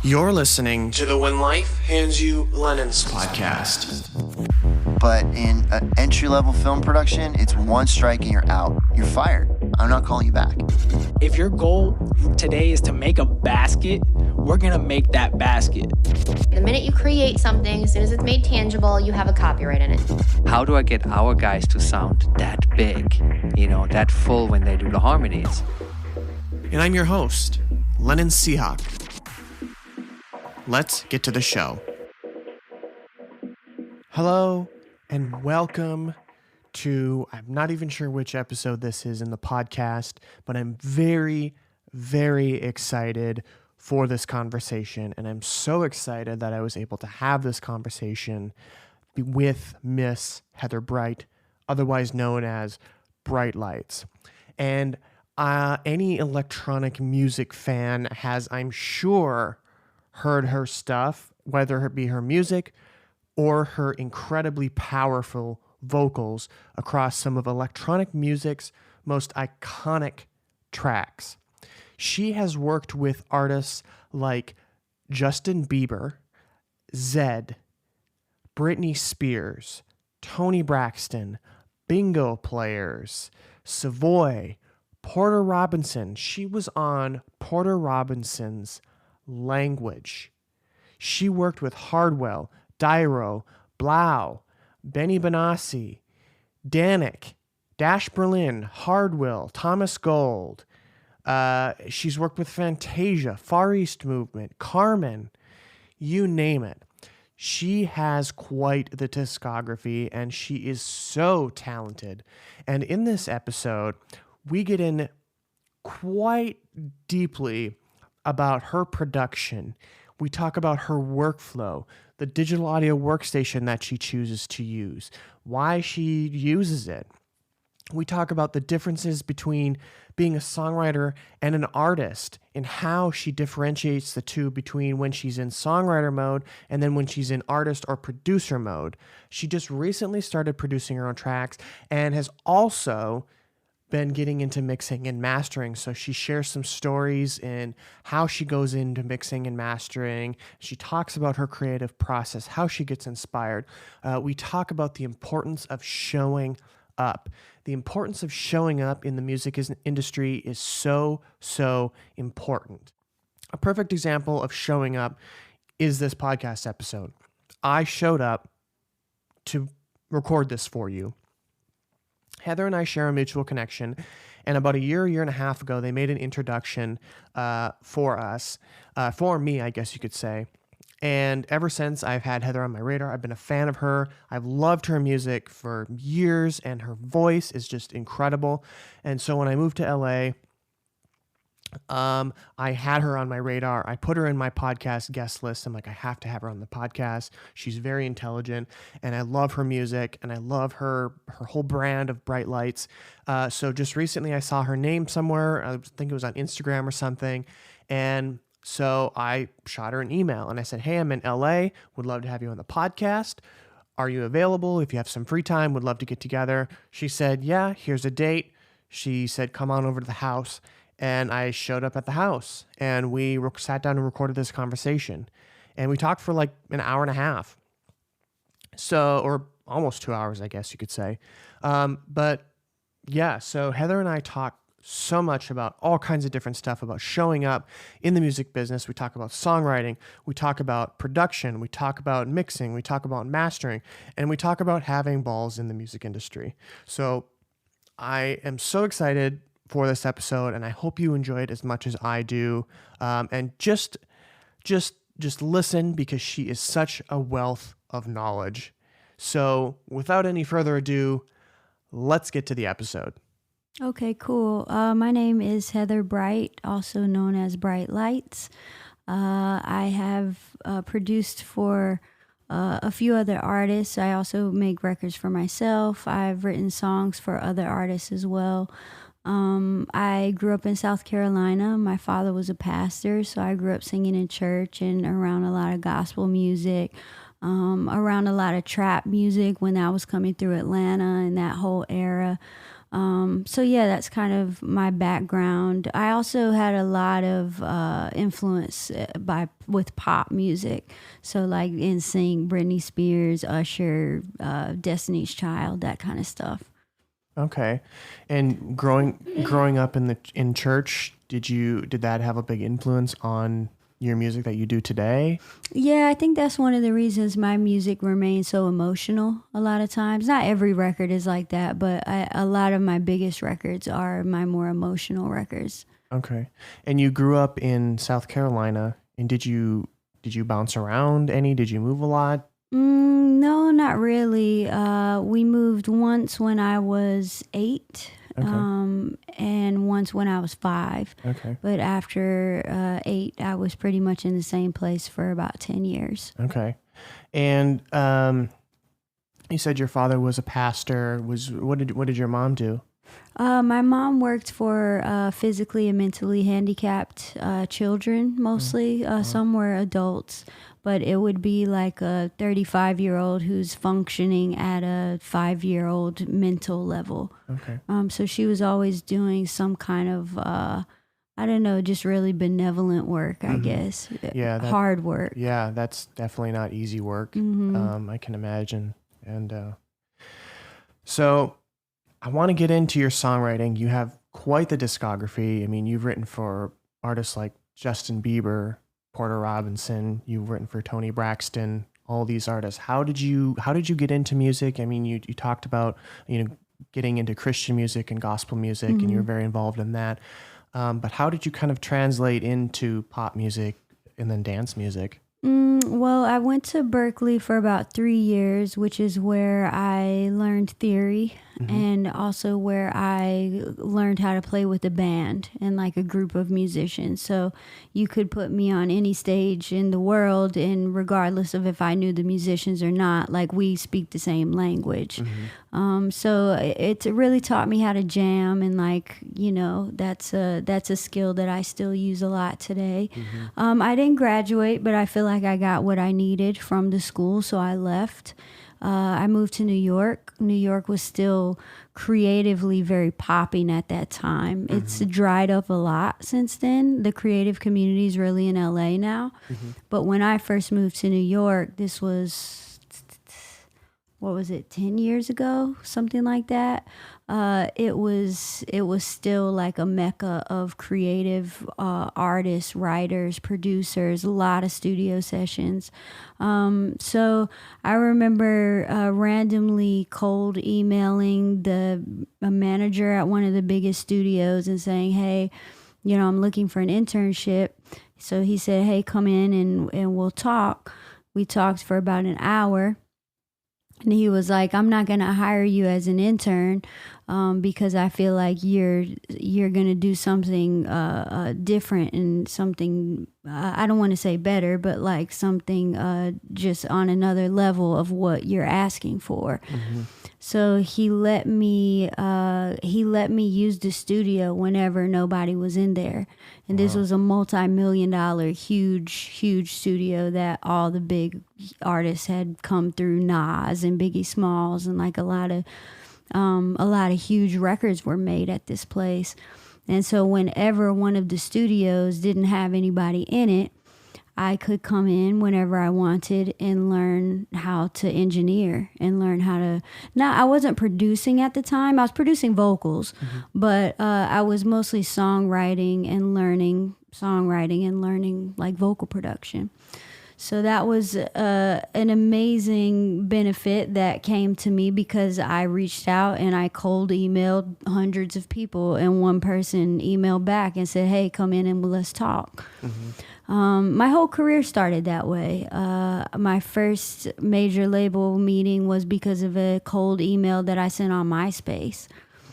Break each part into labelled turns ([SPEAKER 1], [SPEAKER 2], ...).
[SPEAKER 1] You're listening to the When Life Hands You Lennon's podcast.
[SPEAKER 2] But in an entry-level film production, it's one strike and you're out. You're fired. I'm not calling you back.
[SPEAKER 3] If your goal today is to make a basket, we're gonna make that basket.
[SPEAKER 4] The minute you create something, as soon as it's made tangible, you have a copyright in it.
[SPEAKER 5] How do I get our guys to sound that big, that full when they do the harmonies?
[SPEAKER 1] And I'm your host, Lennon Seahawk. Let's get to the show. Hello and welcome to, I'm not even sure which episode this is in the podcast, but I'm very, very excited for this conversation. And I'm so excited that I was able to have this conversation with Miss Heather Bright, otherwise known as Bright Lights. And any electronic music fan has, I'm sure, heard her stuff, whether it be her music or her incredibly powerful vocals across some of electronic music's most iconic tracks. She has worked with artists like Justin Bieber, Zedd, Britney Spears, Toni Braxton, Bingo Players, Savoy, Porter Robinson. She was on Porter Robinson's Language. She worked with Hardwell, Dyro, Blau, Benny Benassi, Dannic, Dash Berlin, Hardwell, Thomas Gold. She's worked with Fantasia, Far East Movement, Carmen, you name it. She has quite the discography and she is so talented. And in this episode, we get in quite deeply about her production. We talk about her workflow, the digital audio workstation that she chooses to use, why she uses it. We talk about the differences between being a songwriter and an artist and how she differentiates the two between when she's in songwriter mode and then when she's in artist or producer mode. She just recently started producing her own tracks and has also been getting into mixing and mastering. So she shares some stories in how she goes into mixing and mastering. She talks about her creative process, how she gets inspired. We talk about the importance of showing up. The importance of showing up in the music industry is so important. A perfect example of showing up is this podcast episode. I showed up to record this for you. Heather and I share a mutual connection, and about a year and a half ago, they made an introduction for us, for me, I guess you could say. And ever since, I've had Heather on my radar. I've been a fan of her. I've loved her music for years, and her voice is just incredible. And so when I moved to LA, I had her on my radar. I put her in my podcast guest list. I'm like, I have to have her on the podcast. She's very intelligent and I love her music and I love her whole brand of Bright Lights. So just recently I saw her name somewhere. I think it was on Instagram or something. And so I shot her an email and I said, hey, I'm in LA. Would love to have you on the podcast. Are you available? If you have some free time, would love to get together. She said, yeah, here's a date. She said, come on over to the house. And I showed up at the house and we sat down and recorded this conversation and we talked for like an hour and a half. So, or almost 2 hours, I guess you could say. But yeah, so Heather and I talk so much about all kinds of different stuff about showing up in the music business. We talk about songwriting, we talk about production, we talk about mixing, we talk about mastering, and we talk about having balls in the music industry. So I am so excited for this episode, and I hope you enjoy it as much as I do. And just listen because she is such a wealth of knowledge. So without any further ado, let's get to the episode.
[SPEAKER 6] Okay, cool. My name is Heather Bright, also known as Bright Lights. I have produced for a few other artists. I also make records for myself. I've written songs for other artists as well. I grew up in South Carolina. My father was a pastor, so I grew up singing in church and around a lot of gospel music, around a lot of trap music when I was coming through Atlanta and that whole era. So yeah, that's kind of my background. I also had a lot of influence with pop music. So like NSYNC, Britney Spears, Usher, Destiny's Child, that kind of stuff.
[SPEAKER 1] Okay. And growing up in church, did that have a big influence on your music that you do today?
[SPEAKER 6] Yeah, I think that's one of the reasons my music remains so emotional a lot of times. Not every record is like that, but a lot of my biggest records are my more emotional records.
[SPEAKER 1] Okay. And you grew up in South Carolina, and did you bounce around any? Did you move a lot?
[SPEAKER 6] No, not really. We moved once when I was 8.
[SPEAKER 1] Okay.
[SPEAKER 6] And once when I was 5.
[SPEAKER 1] Okay.
[SPEAKER 6] But after 8, I was pretty much in the same place for about 10 years.
[SPEAKER 1] Okay. And you said your father was a pastor. What did your mom do?
[SPEAKER 6] My mom worked for physically and mentally handicapped children, mostly. Some were adults, but it would be like a 35-year-old who's functioning at a 5-year-old mental level.
[SPEAKER 1] Okay.
[SPEAKER 6] So she was always doing some kind of, I don't know, just really benevolent work, I guess.
[SPEAKER 1] Yeah.
[SPEAKER 6] Hard work.
[SPEAKER 1] Yeah, that's definitely not easy work. I can imagine. And so I want to get into your songwriting. You have quite the discography. I mean, you've written for artists like Justin Bieber, Porter Robinson. You've written for Toni Braxton, all these artists. How did you get into music? I mean, you talked about, getting into Christian music and gospel music, and you're very involved in that. But how did you kind of translate into pop music and then dance music?
[SPEAKER 6] Well, I went to Berkeley for about 3 years, which is where I learned theory and also where I learned how to play with a band and like a group of musicians. So you could put me on any stage in the world, and regardless of if I knew the musicians or not, like we speak the same language. So it really taught me how to jam, and that's a skill that I still use a lot today. I didn't graduate, but I feel like I got what I needed from the school, so I left. I moved to New York. New York was still creatively very popping at that time. It's dried up a lot since then. The creative community is really in LA now. But when I first moved to New York, this was, 10 years ago? Something like that. It was still like a mecca of creative artists, writers, producers, a lot of studio sessions. So I remember randomly cold emailing a manager at one of the biggest studios and saying, hey, I'm looking for an internship. So he said, hey, come in and we'll talk. We talked for about an hour. And he was like, I'm not going to hire you as an intern because I feel like you're going to do something different and something, I don't want to say better, but like something just on another level of what you're asking for. So he let me use the studio whenever nobody was in there. And this was a multi-million-dollar, huge studio that all the big artists had come through, Nas and Biggie Smalls, and like a lot of huge records were made at this place. And so whenever one of the studios didn't have anybody in it, I could come in whenever I wanted and learn how to engineer and learn how to... Now, I wasn't producing at the time. I was producing vocals, but I was mostly songwriting and learning like vocal production. So that was an amazing benefit that came to me because I reached out and I cold emailed hundreds of people, and one person emailed back and said, hey, come in and let's talk. My whole career started that way. My first major label meeting was because of a cold email that I sent on MySpace.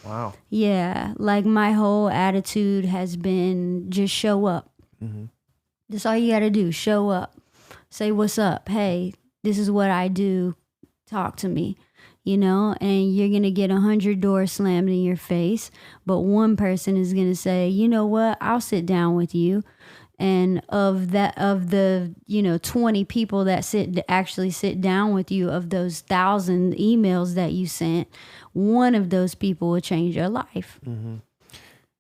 [SPEAKER 1] Wow.
[SPEAKER 6] Yeah, like my whole attitude has been just show up. That's all you got to do, show up. Say what's up. Hey, this is what I do. Talk to me, and you're going to get 100 doors slammed in your face. But one person is going to say, you know what, I'll sit down with you. And of the 20 people that actually sit down with you, of those 1,000 emails that you sent, one of those people will change your life.
[SPEAKER 1] Mm-hmm.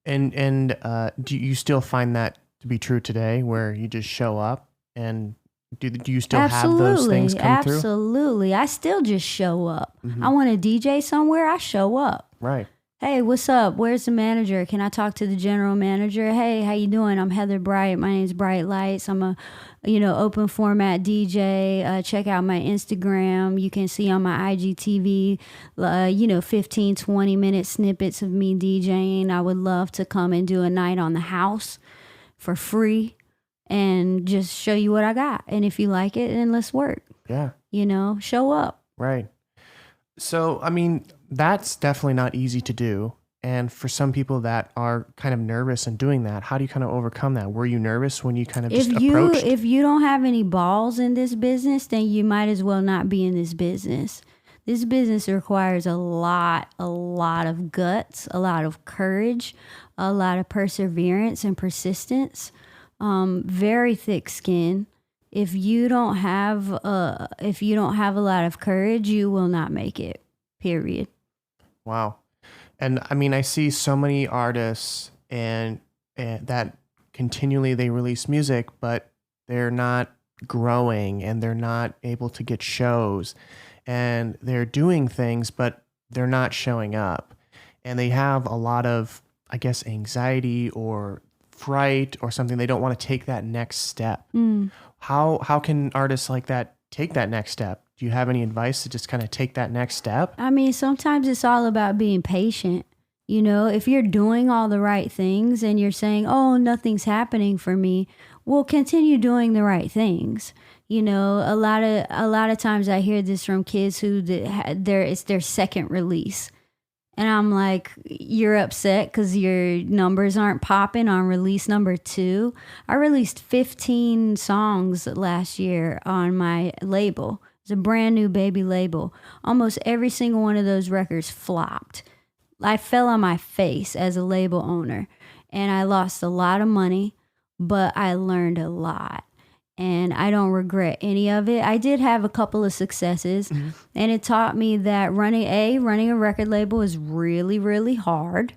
[SPEAKER 1] And do you still find that to be true today, where you just show up, and do you still have those things come through?
[SPEAKER 6] Absolutely. I still just show up.
[SPEAKER 1] Mm-hmm.
[SPEAKER 6] I want to DJ somewhere, I show up.
[SPEAKER 1] Right.
[SPEAKER 6] Hey, what's up? Where's the manager? Can I talk to the general manager? Hey, how you doing? I'm Heather Bright. My name's Bright Lights. I'm a, open format DJ. Check out my Instagram. You can see on my IGTV, 15, 20-minute snippets of me DJing. I would love to come and do a night on the house for free and just show you what I got. And if you like it, then let's work.
[SPEAKER 1] Yeah.
[SPEAKER 6] Show up.
[SPEAKER 1] Right. So, I mean, that's definitely not easy to do. And for some people that are kind of nervous in doing that, how do you kind of overcome that? Were you nervous when you kind of just approached?
[SPEAKER 6] If you don't have any balls in this business, then you might as well not be in this business. This business requires a lot of guts, a lot of courage, a lot of perseverance and persistence, very thick skin. If you don't have a lot of courage, you will not make it. Period.
[SPEAKER 1] Wow. And I mean, I see so many artists and that continually they release music, but they're not growing and they're not able to get shows, and they're doing things, but they're not showing up, and they have a lot of, I guess, anxiety or fright or something. They don't want to take that next step. How can artists like that take that next step? Do you have any advice to just kind of take that next step?
[SPEAKER 6] I mean, sometimes it's all about being patient. If you're doing all the right things and you're saying, oh, nothing's happening for me, well, continue doing the right things. A lot of times I hear this from kids who it's their second release. And I'm like, you're upset because your numbers aren't popping on release number 2. I released 15 songs last year on my label. It's a brand new baby label. Almost every single one of those records flopped. I fell on my face as a label owner, and I lost a lot of money, but I learned a lot. And I don't regret any of it. I did have a couple of successes, and it taught me that running a record label is really, really hard.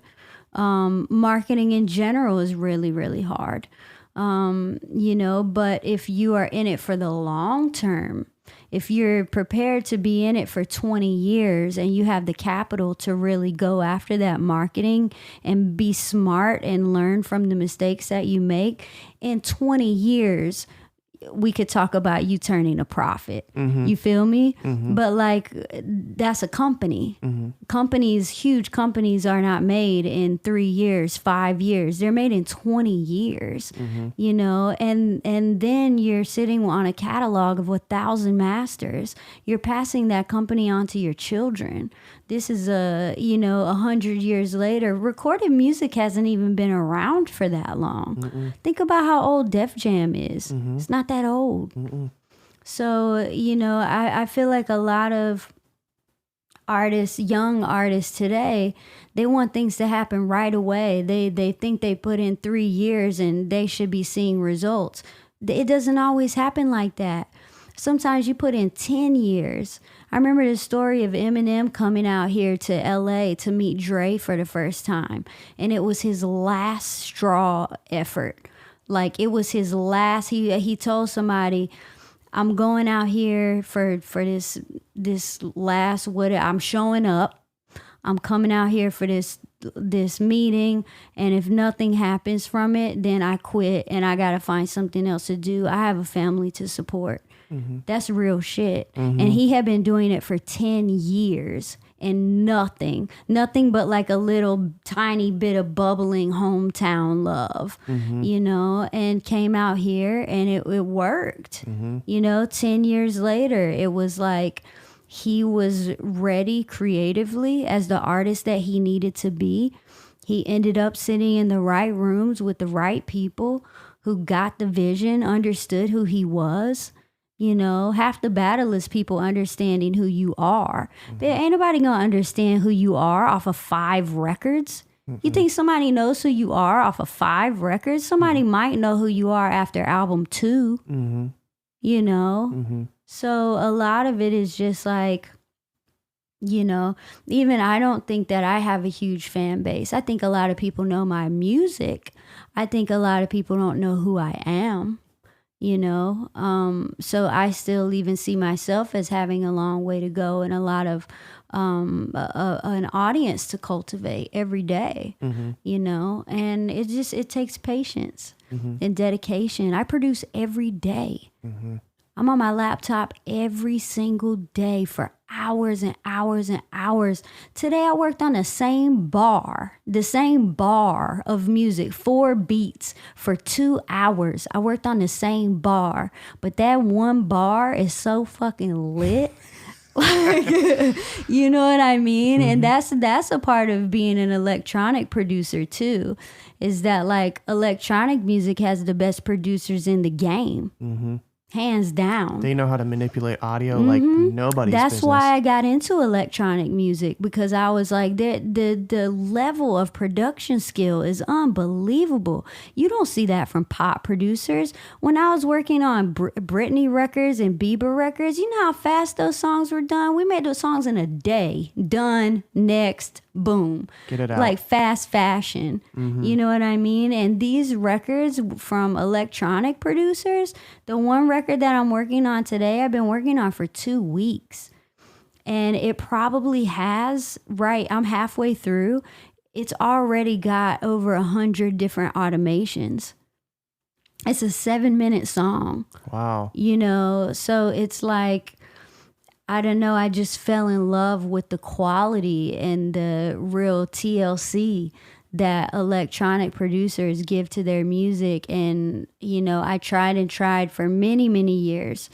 [SPEAKER 6] Marketing in general is really, really hard. But if you are in it for the long term, if you're prepared to be in it for 20 years and you have the capital to really go after that marketing and be smart and learn from the mistakes that you make, in 20 years, we could talk about you turning a profit. You feel me? But that's a company. Huge companies are not made in 3 years, 5 years. They're made in 20 years, and then you're sitting on a catalog of 1,000 masters. You're passing that company on to your children. This is 100 years later. Recorded music hasn't even been around for that long. Think about how old Def Jam is. It's not that old. So, I feel like a lot of young artists today, they want things to happen right away. They think they put in 3 years and they should be seeing results. It doesn't always happen like that. Sometimes you put in 10 years. I remember the story of Eminem coming out here to LA to meet Dre for the first time. And it was his last straw effort. Like, it was his last, he told somebody, I'm going out here for this last, I'm showing up. I'm coming out here for this meeting, and if nothing happens from it, then I quit and I got to find something else to do. I have a family to support. That's real shit. And he had been doing it for 10 years and nothing but like a little tiny bit of bubbling hometown love, and came out here and it worked. 10 years later, it was like he was ready creatively as the artist that he needed to be. He ended up sitting in the right rooms with the right people who got the vision, understood who he was. Half the battle is people understanding who you are. But ain't nobody gonna understand who you are off of 5 records. You think somebody knows who you are off of 5 records? Somebody might know who you are after album 2, you know? So a lot of it is just like, you know, even I don't think that I have a huge fan base. I think a lot of people know my music. I think a lot of people don't know who I am, you know? So I still even see myself as having a long way to go and a lot of an audience to cultivate every day, you know? And it takes patience and dedication. I produce every day. I'm on my laptop every single day for hours and hours and hours. Today I worked on the same bar of music, 4 beats for 2 hours. I worked on the same bar, but that one bar is so fucking lit. Like, you know what I mean? And that's a part of being an electronic producer too, is that like electronic music has the best producers in the game. Hands down.
[SPEAKER 1] They know how to manipulate audio like nobody's
[SPEAKER 6] That's
[SPEAKER 1] business.
[SPEAKER 6] why I got into electronic music, because I was like, the level of production skill is unbelievable. You don't see that from pop producers. When I was working on Britney records and Bieber records, you know how fast those songs were done? We made those songs in a day. Done, next, boom.
[SPEAKER 1] Get it out.
[SPEAKER 6] Like fast fashion. You know what I mean? And these records from electronic producers, the one record that I'm working on today, I've been working on for 2 weeks. And it probably has, I'm halfway through. It's already got over 100 different automations. It's a 7-minute song.
[SPEAKER 1] Wow.
[SPEAKER 6] You know, so it's like, I don't know, I just fell in love with the quality and the real TLC that electronic producers give to their music. And, you know, I tried for many, many years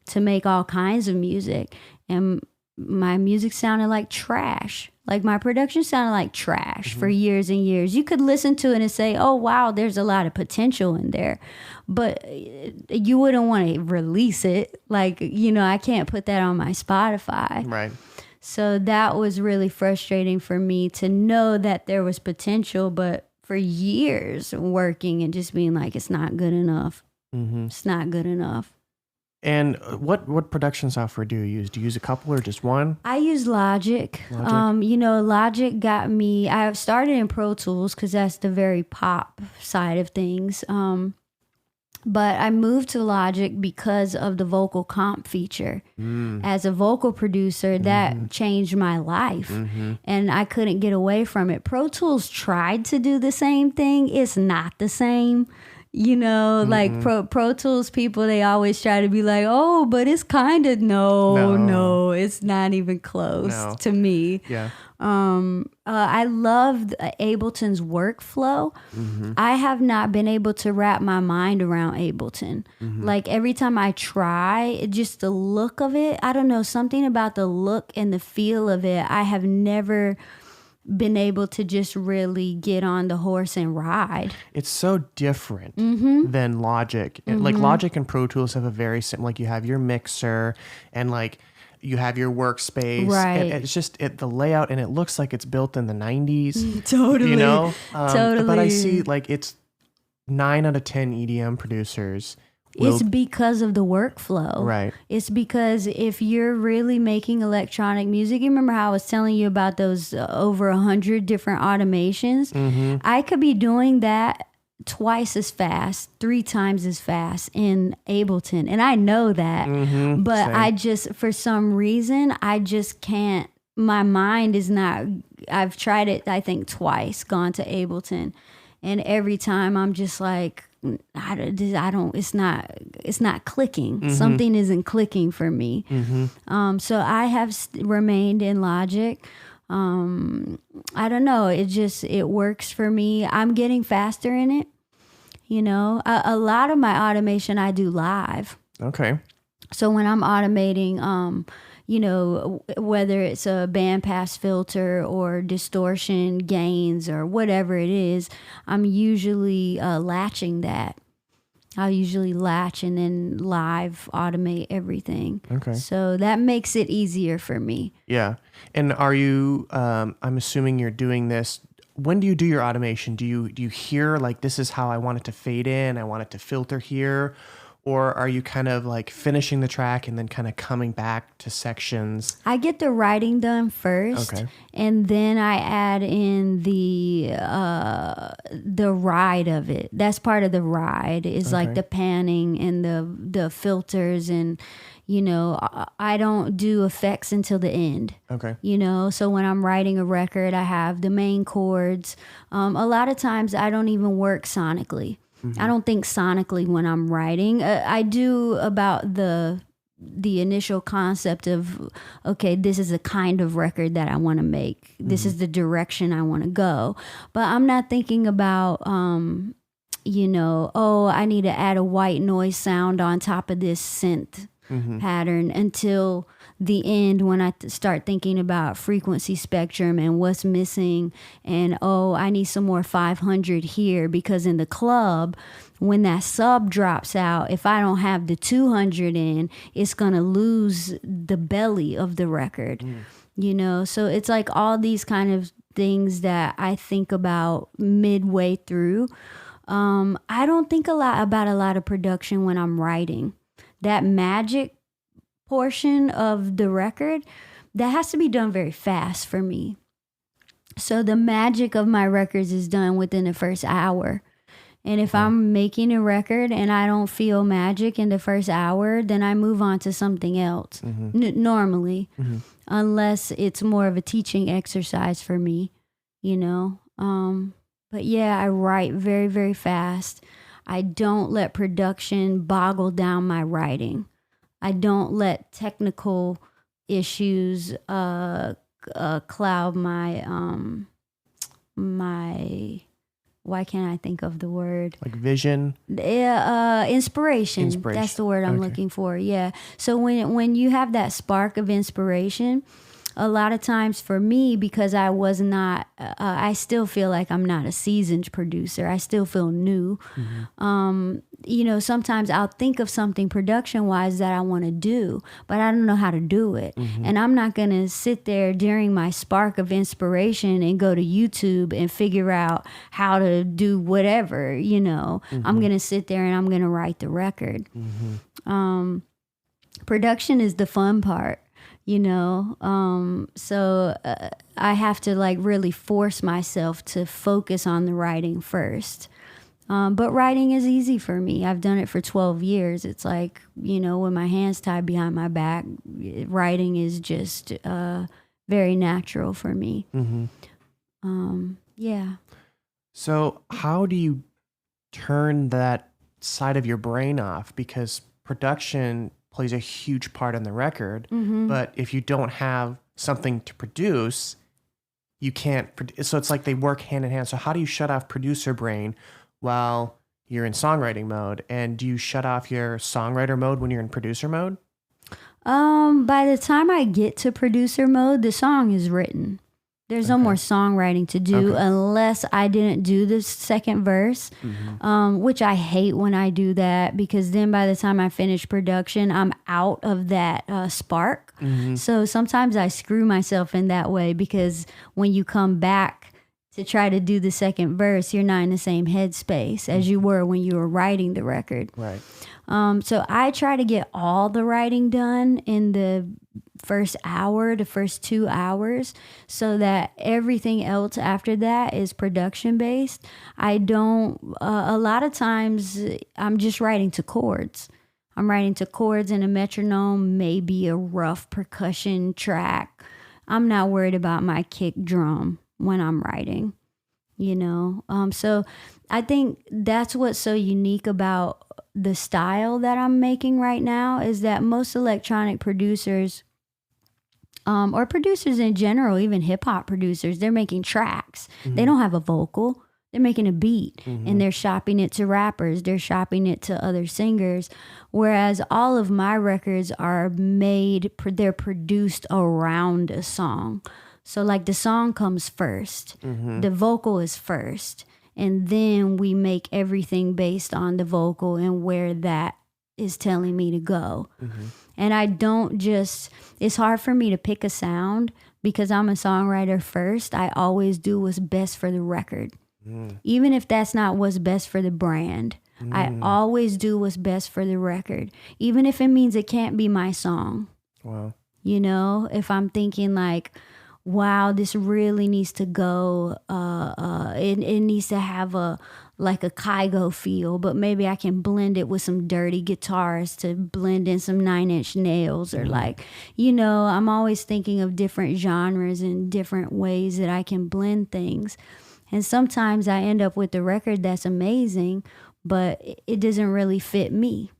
[SPEAKER 6] to make all kinds of music. And my music sounded like trash. Like my production sounded like trash for years and years. You could listen to it and say, oh, wow, there's a lot of potential in there. But you wouldn't want to release it. Like, you know, I can't put that on my Spotify.
[SPEAKER 1] Right.
[SPEAKER 6] So that was really frustrating for me to know that there was potential, but for years working and just being like, it's not good enough. It's not good enough.
[SPEAKER 1] And what production software do you use? Do you use a couple or just one?
[SPEAKER 6] I use Logic. You know, Logic got me, I started in Pro Tools because that's the very pop side of things. But I moved to Logic because of the vocal comp feature. As a vocal producer, that changed my life. And I couldn't get away from it. Pro Tools tried to do the same thing. It's not the same. You know, like Pro Tools people, they always try to be like, oh, but it's kind of, no, it's not even close to me.
[SPEAKER 1] Yeah.
[SPEAKER 6] I loved Ableton's workflow. I have not been able to wrap my mind around Ableton. Like every time I try, just the look of it, I don't know, something about the look and the feel of it, I have never been able to just really get on the horse and ride.
[SPEAKER 1] It's so different than Logic. Like Logic and Pro Tools have a very similar, like you have your mixer and like you have your workspace.
[SPEAKER 6] Right.
[SPEAKER 1] And it's just the layout, and it looks like it's built in the 90s.
[SPEAKER 6] Totally.
[SPEAKER 1] You know?
[SPEAKER 6] Totally.
[SPEAKER 1] But I see like it's 9 out of 10 EDM producers.
[SPEAKER 6] It's because of the workflow.
[SPEAKER 1] Right.
[SPEAKER 6] It's because if you're really making electronic music, you remember how I was telling you about those over 100 different automations? I could be doing that twice as fast, 3 times as fast in Ableton. And I know that. But
[SPEAKER 1] Same.
[SPEAKER 6] I just, for some reason, I just can't, my mind is not, I've tried it, I think twice, gone to Ableton. And every time I'm just like, I don't, it's not clicking. Something isn't clicking for me. So I have remained in Logic. I don't know. It works for me. I'm getting faster in it. You know, a lot of my automation I do live.
[SPEAKER 1] Okay.
[SPEAKER 6] So when I'm automating, you know, whether it's a bandpass filter or distortion gains or whatever it is, I'm usually latching that. I'll usually latch and then live automate everything.
[SPEAKER 1] Okay.
[SPEAKER 6] So that makes it easier for me.
[SPEAKER 1] Yeah. And are you, I'm assuming you're doing this when do you do your automation? Do you hear like, this is how I want it to fade in, I want it to filter here? Or are you kind of like finishing the track and then kind of coming back to sections?
[SPEAKER 6] I get the writing done first,
[SPEAKER 1] Okay.
[SPEAKER 6] and then I add in the ride of it. That's part of the ride is like the panning and the filters, and I don't do effects until the end.
[SPEAKER 1] Okay.
[SPEAKER 6] So when I'm writing a record, I have the main chords. A lot of times I don't even work sonically. I don't think sonically when I'm writing. I do about the initial concept of, okay, this is a kind of record that I want to make. This is the direction I want to go. But I'm not thinking about, I need to add a white noise sound on top of this synth pattern until the end, when I start thinking about frequency spectrum and what's missing, and I need some more 500 here, because in the club, when that sub drops out, if I don't have the 200 in, it's gonna lose the belly of the record. So it's like all these kind of things that I think about midway through. I don't think about a lot of production when I'm writing. That magic portion of the record, that has to be done very fast for me. So the magic of my records is done within the first hour. And if I'm making a record and I don't feel magic in the first hour, then I move on to something else, normally, unless it's more of a teaching exercise for me, But yeah, I write very, very fast. I don't let production boggle down my writing. I don't let technical issues cloud my why can't I think of the word?
[SPEAKER 1] Like vision?
[SPEAKER 6] Inspiration. That's the word I'm looking for. Yeah. So when you have that spark of inspiration, a lot of times for me, because I was not, I still feel like I'm not a seasoned producer. I still feel new. Sometimes I'll think of something production-wise that I want to do, but I don't know how to do it. And I'm not going to sit there during my spark of inspiration and go to YouTube and figure out how to do whatever, I'm going to sit there and I'm going to write the record. Production is the fun part. So I have to like really force myself to focus on the writing first. But writing is easy for me. I've done it for 12 years. It's like, when my hands tied behind my back, writing is just very natural for me. Yeah.
[SPEAKER 1] So how do you turn that side of your brain off? Because production plays a huge part in the record, but if you don't have something to produce, you can't. So it's like they work hand in hand. So how do you shut off producer brain while you're in songwriting mode? And do you shut off your songwriter mode when you're in producer mode?
[SPEAKER 6] By the time I get to producer mode, the song is written. There's no more songwriting to do unless I didn't do the second verse, which I hate when I do that, because then by the time I finish production, I'm out of that spark. So sometimes I screw myself in that way, because when you come back to try to do the second verse, you're not in the same headspace as you were when you were writing the record.
[SPEAKER 1] Right.
[SPEAKER 6] So I try to get all the writing done in the first hour, the first 2 hours, so that everything else after that is production based. I don't, a lot of times I'm just writing to chords. I'm writing to chords and a metronome, maybe a rough percussion track. I'm not worried about my kick drum when I'm writing, So I think that's what's so unique about the style that I'm making right now, is that most electronic producers, or producers in general, even hip hop producers, they're making tracks. They don't have a vocal. They're making a beat, and they're shopping it to rappers. They're shopping it to other singers. Whereas all of my records are they're produced around a song. So like the song comes first, the vocal is first, and then we make everything based on the vocal and where that is telling me to go. And I don't it's hard for me to pick a sound, because I'm a songwriter first, I always do what's best for the record. Even if that's not what's best for the brand. I always do what's best for the record. Even if it means it can't be my song.
[SPEAKER 1] Wow.
[SPEAKER 6] You know, if I'm thinking like, wow, this really needs to go, it needs to have a Kygo feel, but maybe I can blend it with some dirty guitars to blend in some 9 Inch Nails, or like, you know, I'm always thinking of different genres and different ways that I can blend things. And sometimes I end up with a record that's amazing, but it doesn't really fit me.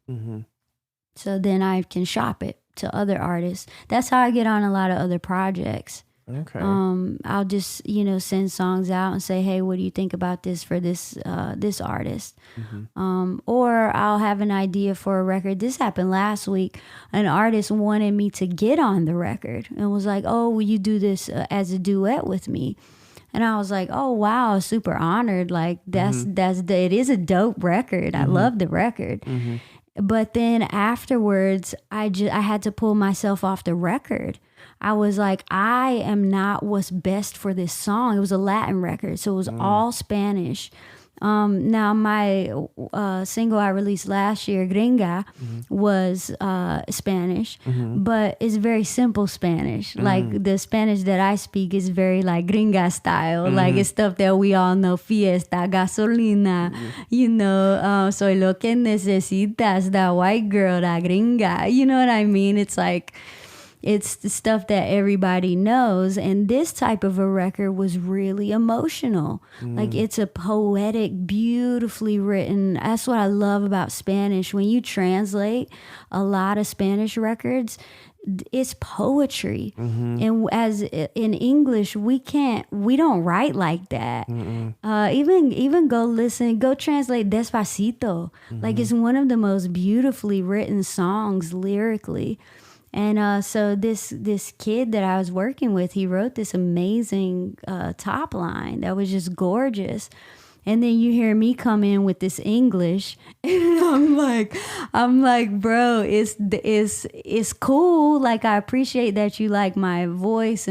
[SPEAKER 6] So then I can shop it to other artists. That's how I get on a lot of other projects.
[SPEAKER 1] Okay.
[SPEAKER 6] I'll just, you know, send songs out and say, hey, what do you think about this for this artist? Or I'll have an idea for a record. This happened last week. An artist wanted me to get on the record and was like, oh, will you do this as a duet with me? And I was like, oh, wow, super honored. Like, it is a dope record. I love the record. But then afterwards, I had to pull myself off the record. I was like, I am not what's best for this song. It was a Latin record, so it was all Spanish. Now, my single I released last year, Gringa, was Spanish, but it's very simple Spanish. Like, the Spanish that I speak is very like Gringa style. Like, it's stuff that we all know: fiesta, gasolina, you know, soy lo que necesitas, the white girl, la gringa. You know what I mean? It's like, it's the stuff that everybody knows. And this type of a record was really emotional. Like, it's a poetic, beautifully written. That's what I love about Spanish. When you translate a lot of Spanish records, it's poetry. And as in English, we don't write like that. Even go translate Despacito. Like, it's one of the most beautifully written songs lyrically. And so this kid that I was working with, he wrote this amazing top line that was just gorgeous. And then you hear me come in with this English, and I'm like, bro, it's cool. Like, I appreciate that you like my voice,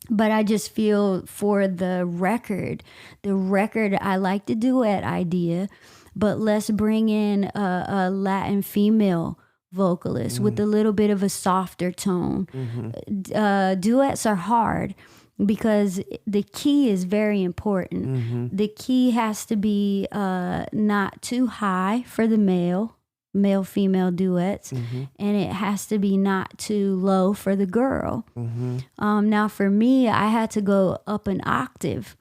[SPEAKER 6] but I just feel for the record I like the duet idea, but let's bring in a Latin female vocalist with a little bit of a softer tone. Duets are hard because the key is very important. The key has to be not too high for the male-female duets, and it has to be not too low for the girl. Now for me, I had to go up an octave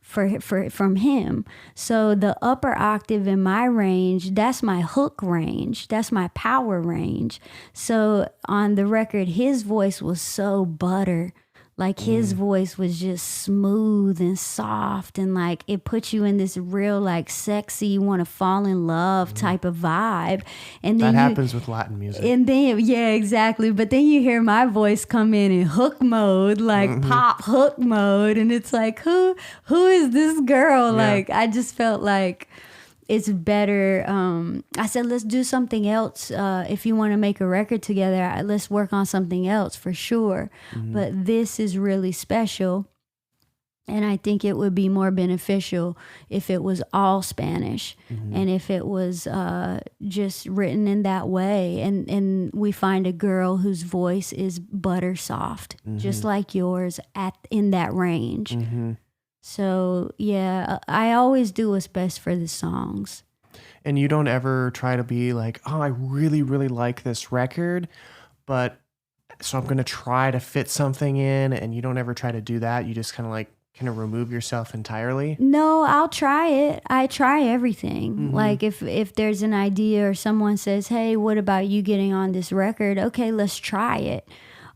[SPEAKER 6] from him. So the upper octave in my range, that's my hook range. That's my power range. So on the record, his voice was so butter. Like, his voice was just smooth and soft, and like, it puts you in this real like sexy, want to fall in love type of vibe. And then
[SPEAKER 1] that happens with Latin music.
[SPEAKER 6] And then, yeah, exactly. But then you hear my voice come in hook mode, like pop hook mode, and it's like, who is this girl?
[SPEAKER 1] Yeah.
[SPEAKER 6] Like, I just felt like it's better. I said, let's do something else. If you want to make a record together, let's work on something else for sure. But this is really special. And I think it would be more beneficial if it was all Spanish and if it was just written in that way. And we find a girl whose voice is butter soft, just like yours, in that range. So, yeah, I always do what's best for the songs.
[SPEAKER 1] And you don't ever try to be like, oh, I really, really like this record, but so I'm going to try to fit something in, and you don't ever try to do that. You just kind of remove yourself entirely.
[SPEAKER 6] No, I'll try it. I try everything. Like, if there's an idea or someone says, hey, what about you getting on this record? Okay, let's try it.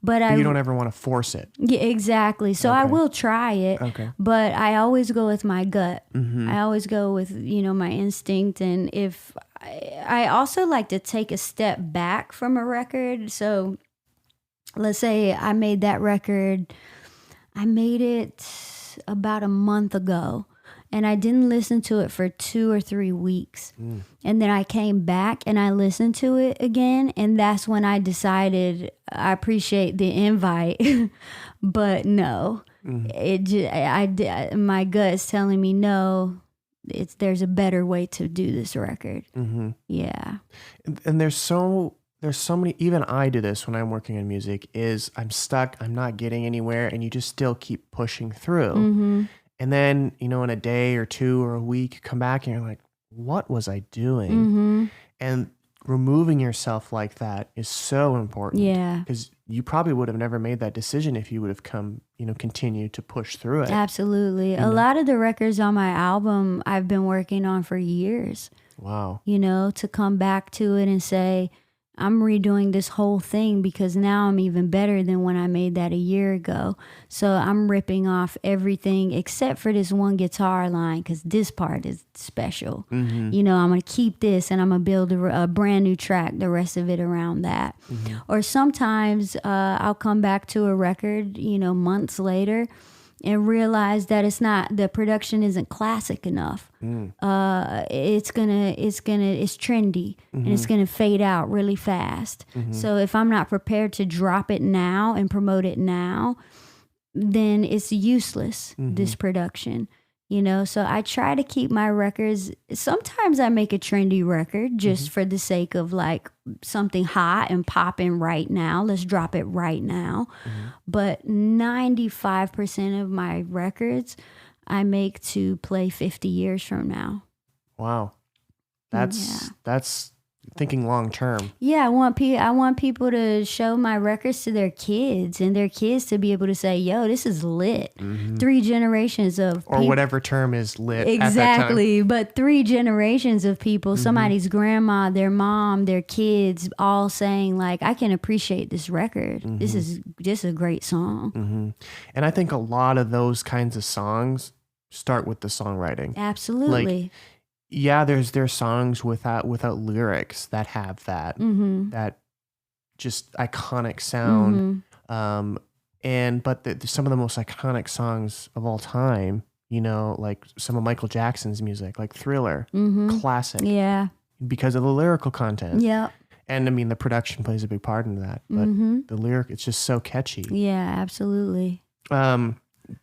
[SPEAKER 6] But
[SPEAKER 1] you don't ever want to force it.
[SPEAKER 6] Yeah, exactly. So I will try it. Okay. But I always go with my gut. I always go with, my instinct. And if I also like to take a step back from a record. So let's say I made that record. I made it about a month ago. and I didn't listen to it for 2 or 3 weeks. And then I came back and I listened to it again, and that's when I decided I appreciate the invite, but no, my gut is telling me no. There's a better way to do this record. Yeah.
[SPEAKER 1] And there's so many, even I do this when I'm working on music, is I'm stuck, I'm not getting anywhere, and you just still keep pushing through. And then, in a day or 2 or a week, you come back and you're like, what was I doing? And removing yourself like that is so important.
[SPEAKER 6] Yeah.
[SPEAKER 1] Because you probably would have never made that decision if you would have continued to push through it.
[SPEAKER 6] Absolutely. A lot of the records on my album I've been working on for years.
[SPEAKER 1] Wow.
[SPEAKER 6] To come back to it and say, I'm redoing this whole thing because now I'm even better than when I made that a year ago. So I'm ripping off everything except for this one guitar line because this part is special. I'm going to keep this and I'm going to build a brand new track, the rest of it around that. Or sometimes I'll come back to a record, months later and realize that the production isn't classic enough. It's trendy and it's gonna fade out really fast. So if I'm not prepared to drop it now and promote it now, then it's useless, this production. So I try to keep my records. Sometimes I make a trendy record just for the sake of like something hot and popping right now. Let's drop it right now. But 95% of my records I make to play 50 years from now.
[SPEAKER 1] Wow. That's thinking long term.
[SPEAKER 6] Yeah, I want people to show my records to their kids and their kids to be able to say, yo, this is lit. 3 generations of
[SPEAKER 1] or whatever term is lit
[SPEAKER 6] exactly,
[SPEAKER 1] at that time.
[SPEAKER 6] But 3 generations of people, somebody's grandma, their mom, their kids, all saying like, I can appreciate this record. This is just a great song.
[SPEAKER 1] And I think a lot of those kinds of songs start with the songwriting.
[SPEAKER 6] Absolutely.
[SPEAKER 1] Like, yeah, there's songs without lyrics that have that that just iconic sound, but some of the most iconic songs of all time, like some of Michael Jackson's music, like Thriller, classic, because of the lyrical content.
[SPEAKER 6] Yeah,
[SPEAKER 1] and I mean the production plays a big part in that, but the lyric, it's just so catchy.
[SPEAKER 6] Yeah, absolutely.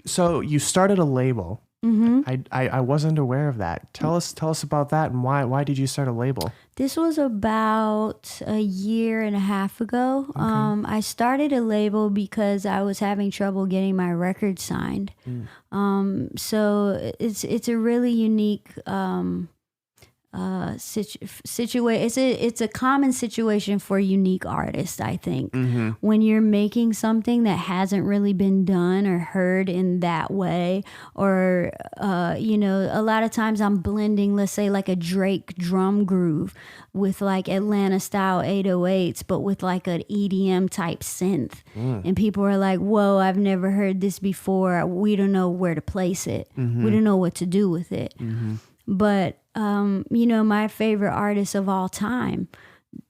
[SPEAKER 1] So you started a label. I wasn't aware of that. Tell us about that and why did you start a label?
[SPEAKER 6] This was about a year and a half ago. Okay. I started a label because I was having trouble getting my record signed. So it's a really unique situation. It's a common situation for unique artists, I think. When you're making something that hasn't really been done or heard in that way, or a lot of times I'm blending, let's say, like a Drake drum groove with like Atlanta style 808s, but with like an EDM type synth. And people are like, whoa, I've never heard this before. We don't know where to place it. We don't know what to do with it. But my favorite artists of all time,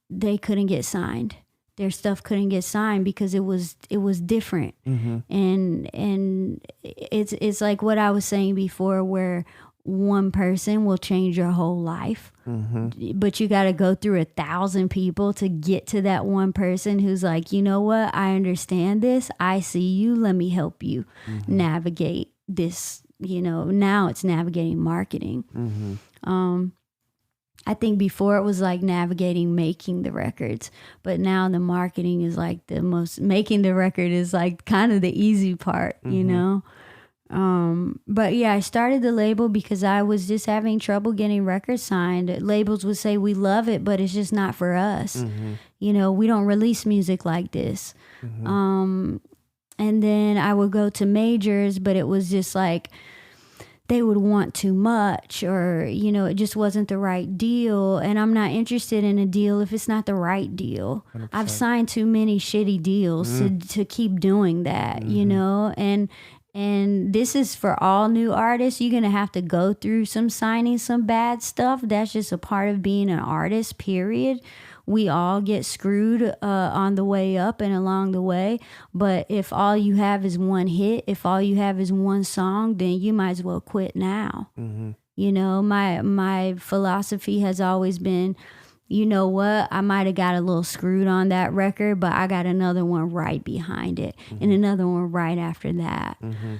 [SPEAKER 6] they couldn't get signed. Their stuff couldn't get signed because it was different. And it's like what I was saying before, where one person will change your whole life, but you got to go through 1,000 people to get to that one person who's like, you know what, I understand this. I see you. Let me help you navigate this. Now it's navigating marketing. I think before it was like navigating making the records, but now the marketing is like making the record is like kind of the easy part, But yeah, I started the label because I was just having trouble getting records signed. Labels would say, we love it, but it's just not for us. We don't release music like this. And then I would go to majors, but it was just like they would want too much, or, it just wasn't the right deal. And I'm not interested in a deal if it's not the right deal. 100%. I've signed too many shitty deals to keep doing that, And And this is for all new artists. You're going to have to go through some signing some bad stuff. That's just a part of being an artist, period. We all get screwed on the way up and along the way. But if all you have is one hit, if all you have is one song, then you might as well quit now. You know, my philosophy has always been, you know what, I might have got a little screwed on that record, but I got another one right behind it and another one right after that.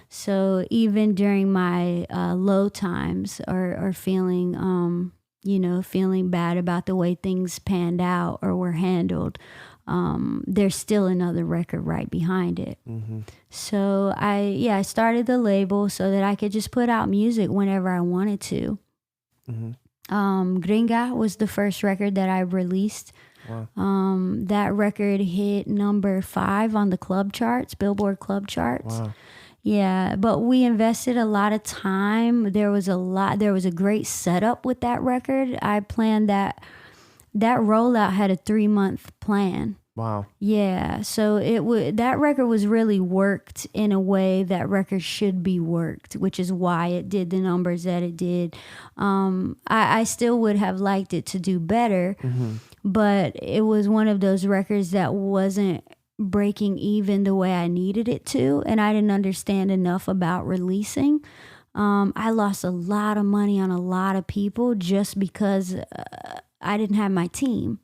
[SPEAKER 6] So even during my low times or feeling, feeling bad about the way things panned out or were handled, there's still another record right behind it. So I started the label so that I could just put out music whenever I wanted to. Gringa was the first record that I released. Wow. That record hit number 5 on the club charts, Billboard club charts. Wow. Yeah, but we invested a lot of time. There was a great setup with that record. I planned that rollout had a 3-month plan.
[SPEAKER 1] Wow. Yeah,
[SPEAKER 6] so that record was really worked in a way that record should be worked, which is why it did the numbers that it did. I still would have liked it to do better, but it was one of those records that wasn't breaking even the way I needed it to, and I didn't understand enough about releasing. I lost a lot of money on a lot of people just because I didn't have my team.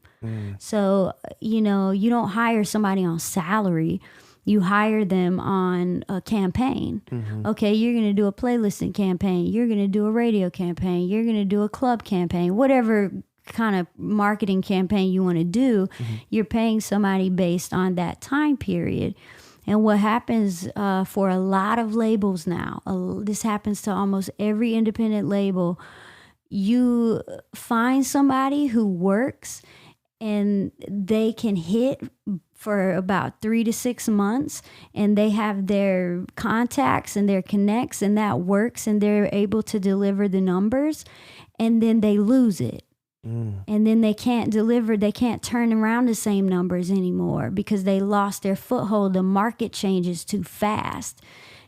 [SPEAKER 6] So, you don't hire somebody on salary. You hire them on a campaign. Okay, you're going to do a playlisting campaign. You're going to do a radio campaign. You're going to do a club campaign. Whatever kind of marketing campaign you want to do, you're paying somebody based on that time period. And what happens for a lot of labels now, this happens to almost every independent label, you find somebody who works and they can hit for about 3 to 6 months, and they have their contacts and their connects, and that works, and they're able to deliver the numbers, and then they lose it. And then they can't deliver, they can't turn around the same numbers anymore because they lost their foothold. The market changes too fast.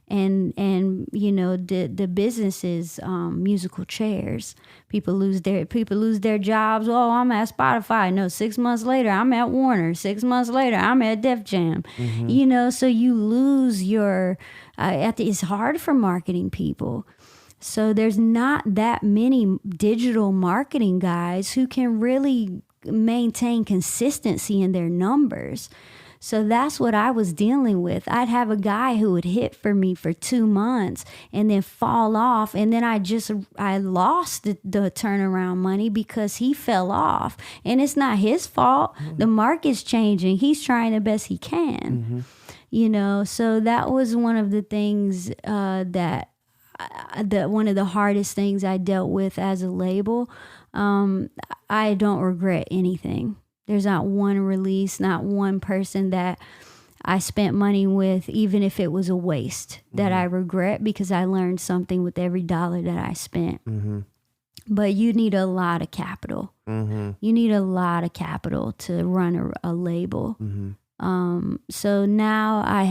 [SPEAKER 6] And the business is musical chairs. People lose their jobs. Oh, I'm at Spotify. No, 6 months later I'm at Warner. 6 months later I'm at Def Jam. So you lose your. It's hard for marketing people. So there's not that many digital marketing guys who can really maintain consistency in their numbers. So that's what I was dealing with. I'd have a guy who would hit for me for 2 months and then fall off. And then I lost the turnaround money because he fell off. And it's not his fault. The market's changing. He's trying the best he can. So that was one of the things one of the hardest things I dealt with as a label. I don't regret anything. There's not one release, not one person that I spent money with, even if it was a waste, that I regret, because I learned something with every dollar that I spent. But you need a lot of capital. You need a lot of capital to run a label. So now I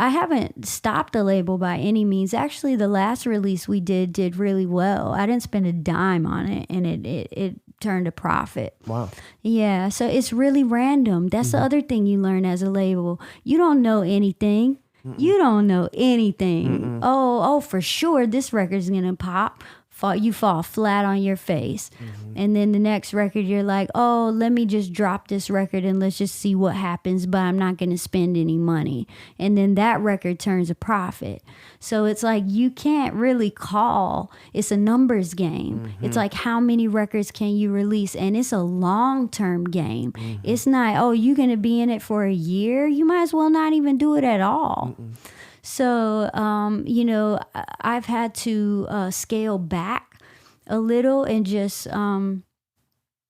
[SPEAKER 6] haven't stopped the label by any means. Actually, the last release we did really well. I didn't spend a dime on it, and it turned a profit. Wow. Yeah, so it's really random. That's the other thing you learn as a label. You don't know anything. You don't know anything. Oh, for sure, this record's going to pop. You fall flat on your face. And then the next record, you're like, oh, let me just drop this record and let's just see what happens, but I'm not going to spend any money. And then that record turns a profit. So it's like you can't really call. It's a numbers game. It's like, how many records can you release? And it's a long-term game. It's not, oh, you're going to be in it for a year? You might as well not even do it at all. So, I've had to scale back a little and just, kind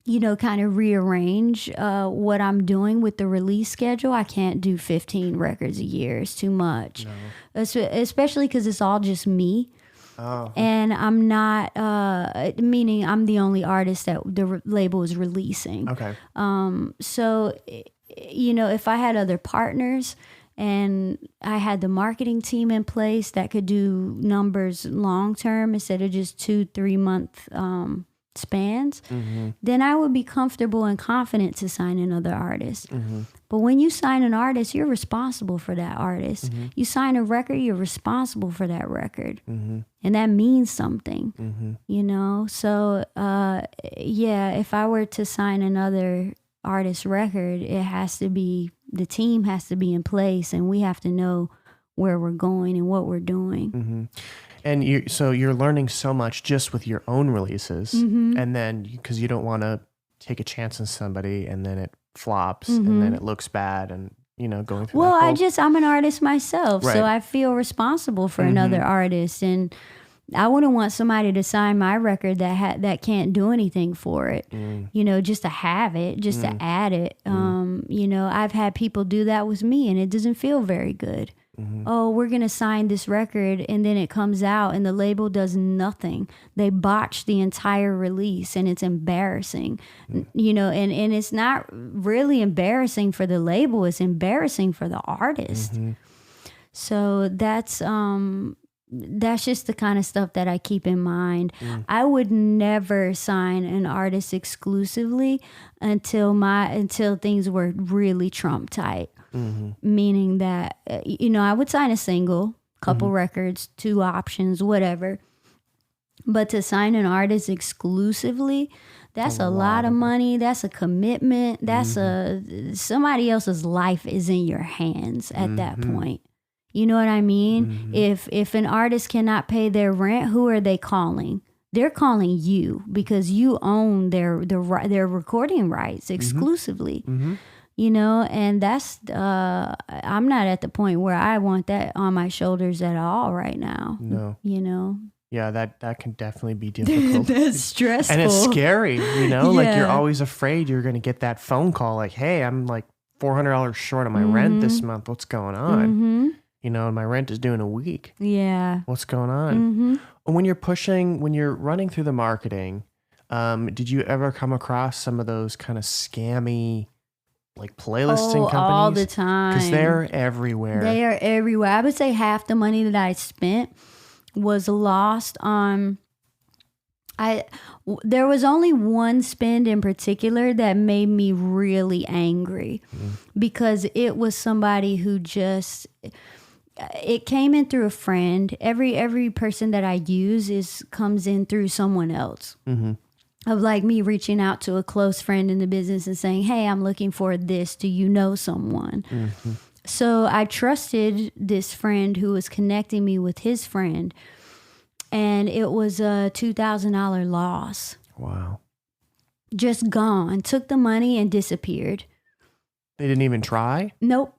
[SPEAKER 6] of rearrange what I'm doing with the release schedule. I can't do 15 records a year. It's too much, especially because it's all just me. Oh. And I'm not, meaning I'm the only artist that the label is releasing. Okay. So, if I had other partners, And I had the marketing team in place that could do numbers long term instead of just 2-3 month spans, then I would be comfortable and confident to sign another artist. But when you sign an artist, you're responsible for that artist. You sign a record, you're responsible for that record. And that means something, you know? So, yeah, if I were to sign another artist record, it has to be, the team has to be in place, and we have to know where we're going and what we're doing.
[SPEAKER 1] And you're learning so much just with your own releases, and then because you don't want to take a chance on somebody and then it flops and then it looks bad, and going through.
[SPEAKER 6] Well, I'm an artist myself, so I feel responsible for another artist, and I wouldn't want somebody to sign my record that can't do anything for it. Just to have it, just to add it. I've had people do that with me, and it doesn't feel very good. Oh, we're going to sign this record, and then it comes out and the label does nothing. They botch the entire release, and it's embarrassing. And it's not really embarrassing for the label, it's embarrassing for the artist. So that's just the kind of stuff that I keep in mind. I would never sign an artist exclusively until things were really Trump tight. Meaning that, I would sign a single, couple records, 2 options, whatever. But to sign an artist exclusively, that's a lot of money. That's a commitment. That's somebody else's life is in your hands at that point. You know what I mean? If an artist cannot pay their rent, who are they calling? They're calling you because you own their recording rights exclusively. And that's I'm not at the point where I want that on my shoulders at all right now. No.
[SPEAKER 1] Yeah, that can definitely be difficult.
[SPEAKER 6] That's stressful.
[SPEAKER 1] And it's scary, like you're always afraid you're going to get that phone call like, hey, I'm like $400 short on my rent this month. What's going on? And my rent is due in a week. Yeah. What's going on? When you're running through the marketing, did you ever come across some of those kind of scammy like playlisting companies?
[SPEAKER 6] All the time.
[SPEAKER 1] Because they're everywhere.
[SPEAKER 6] They are everywhere. I would say half the money that I spent was lost on... There was only one spend in particular that made me really angry because it was somebody who just... It came in through a friend. Every person that I use comes in through someone else. Of like me reaching out to a close friend in the business and saying, hey, I'm looking for this. Do you know someone? So I trusted this friend who was connecting me with his friend. And it was a $2,000 loss.
[SPEAKER 1] Wow.
[SPEAKER 6] Just gone. Took the money and disappeared.
[SPEAKER 1] They didn't even try?
[SPEAKER 6] Nope.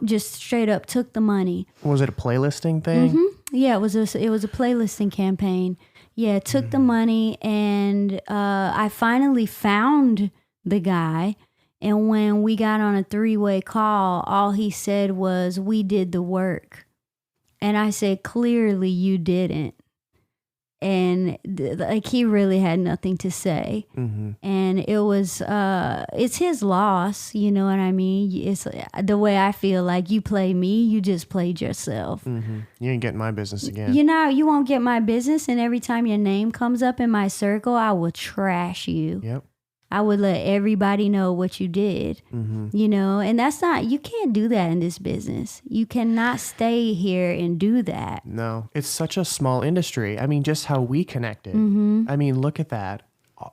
[SPEAKER 6] Just straight up took the money.
[SPEAKER 1] Was it a playlisting thing?
[SPEAKER 6] Yeah, it was a playlisting campaign. Yeah, took the money, and I finally found the guy. And when we got on a 3-way call, all he said was, we did the work. And I said, clearly you didn't. And he really had nothing to say. And it was, it's his loss, you know what I mean? It's the way I feel like you play me, you just played yourself.
[SPEAKER 1] You ain't getting my business again.
[SPEAKER 6] You won't get my business, and every time your name comes up in my circle, I will trash you.
[SPEAKER 1] Yep.
[SPEAKER 6] I would let everybody know what you did, and that's not, you can't do that in this business. You cannot stay here and do that.
[SPEAKER 1] No, it's such a small industry. I mean, just how we connected. I mean, look at that.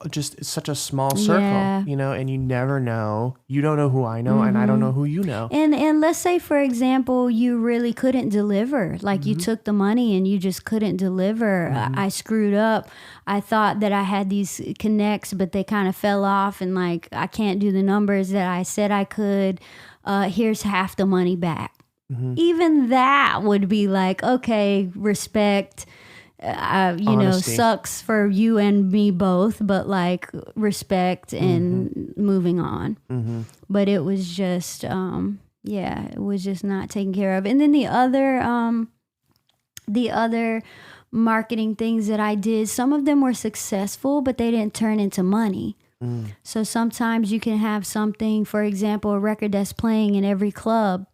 [SPEAKER 1] Just it's such a small circle, and you never know. You don't know who I know, and I don't know who you know.
[SPEAKER 6] And let's say, for example, you really couldn't deliver. Like you took the money and you just couldn't deliver. I screwed up. I thought that I had these connects, but they kind of fell off, and like I can't do the numbers that I said I could. Here's half the money back. Even that would be like, okay, respect. Sucks for you and me both, but like respect and moving on. But it was just, it was just not taken care of. And then the other marketing things that I did, some of them were successful, but they didn't turn into money. So sometimes you can have something, for example, a record that's playing in every club,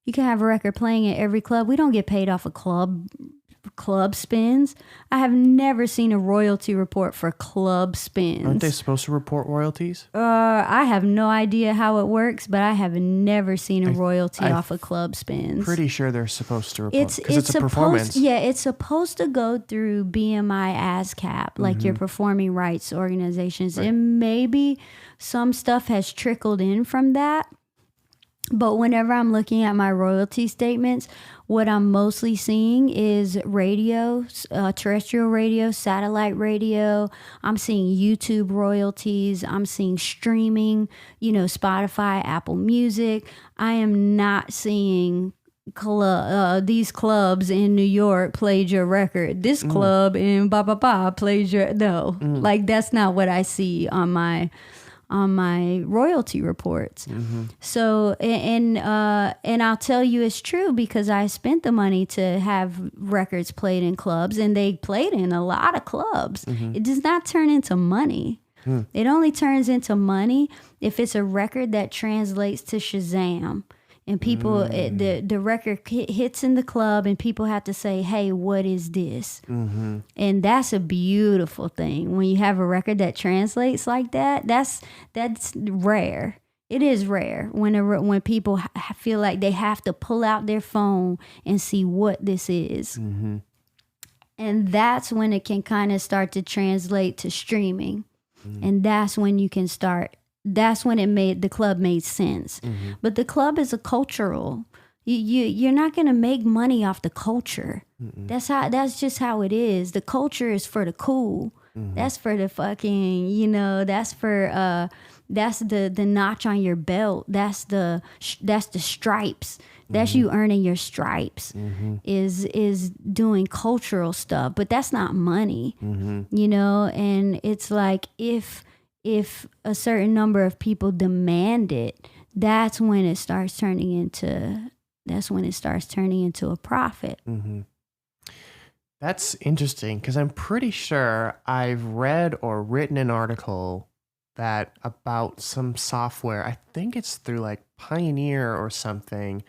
[SPEAKER 6] You can have a record playing at every club. We don't get paid off of club spins. I have never seen a royalty report for club spins.
[SPEAKER 1] Aren't they supposed to report royalties?
[SPEAKER 6] I have no idea how it works, but I have never seen a royalty off of club spins.
[SPEAKER 1] Pretty sure they're supposed to report because it's a
[SPEAKER 6] supposed,
[SPEAKER 1] performance.
[SPEAKER 6] Yeah, it's supposed to go through BMI ASCAP, like your performing rights organizations.
[SPEAKER 1] Right.
[SPEAKER 6] And maybe some stuff has trickled in from that. But whenever I'm looking at my royalty statements, what I'm mostly seeing is radio, terrestrial radio, satellite radio. I'm seeing YouTube royalties. I'm seeing streaming, Spotify, Apple Music. I am not seeing these clubs in New York played your record. This club in played your... No, like that's not what I see on my royalty reports. So, and I'll tell you it's true because I spent the money to have records played in clubs, and they played in a lot of clubs. It does not turn into money. It only turns into money if it's a record that translates to Shazam. And people, the record hits in the club, and people have to say, "Hey, what is this?" And that's a beautiful thing when you have a record that translates like that. That's rare. It is rare when people feel like they have to pull out their phone and see what this is. And that's when it can kind of start to translate to streaming, and that's when you can start. That's when the club made sense. But the club is a cultural. You're not gonna make money off the culture. That's just how it is. The culture is for the cool. That's for the fucking, that's for that's the notch on your belt. That's the stripes. That's you earning your stripes. Is doing cultural stuff, but that's not money. And it's like if a certain number of people demand it, that's when it starts turning into a profit.
[SPEAKER 1] That's interesting because I'm pretty sure I've read or written an article that about some software. I think it's through like Pioneer or something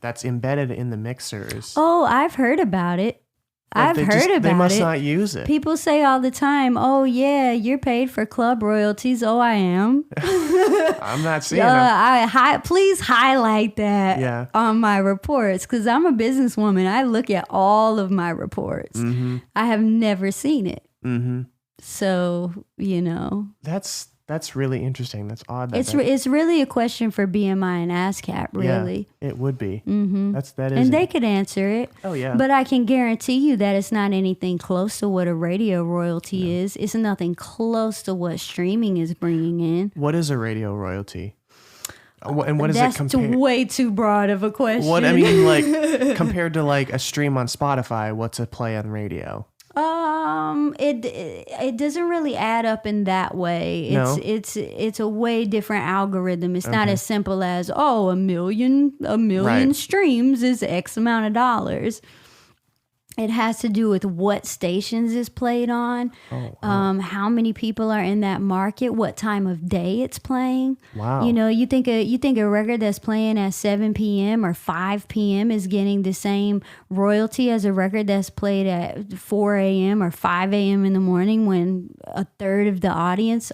[SPEAKER 1] that's embedded in the mixers.
[SPEAKER 6] Oh, I've heard about it. I've heard about it.
[SPEAKER 1] They must not use it.
[SPEAKER 6] People say all the time, "Oh yeah, you're paid for club royalties." Oh, I am.
[SPEAKER 1] I'm not seeing them.
[SPEAKER 6] Please highlight that on my reports because I'm a businesswoman. I look at all of my reports. I have never seen it. So
[SPEAKER 1] That's really interesting. That's odd.
[SPEAKER 6] It's really a question for BMI and ASCAP, really.
[SPEAKER 1] Yeah, it would be. That is.
[SPEAKER 6] And they could answer it.
[SPEAKER 1] Oh, yeah.
[SPEAKER 6] But I can guarantee you that it's not anything close to what a radio royalty is. It's nothing close to what streaming is bringing in.
[SPEAKER 1] What is a radio royalty? And what is it compared?
[SPEAKER 6] That's way too broad of a question.
[SPEAKER 1] What I mean, like compared to like a stream on Spotify, what's a play on radio?
[SPEAKER 6] It doesn't really add up in that way. It's a way different algorithm. It's not as simple as a million streams is X amount of dollars. It has to do with what stations is played on, how many people are in that market, what time of day it's playing.
[SPEAKER 1] Wow.
[SPEAKER 6] You think a record that's playing at 7 p.m. or 5 p.m. is getting the same royalty as a record that's played at 4 a.m. or 5 a.m. in the morning when a third of the audience,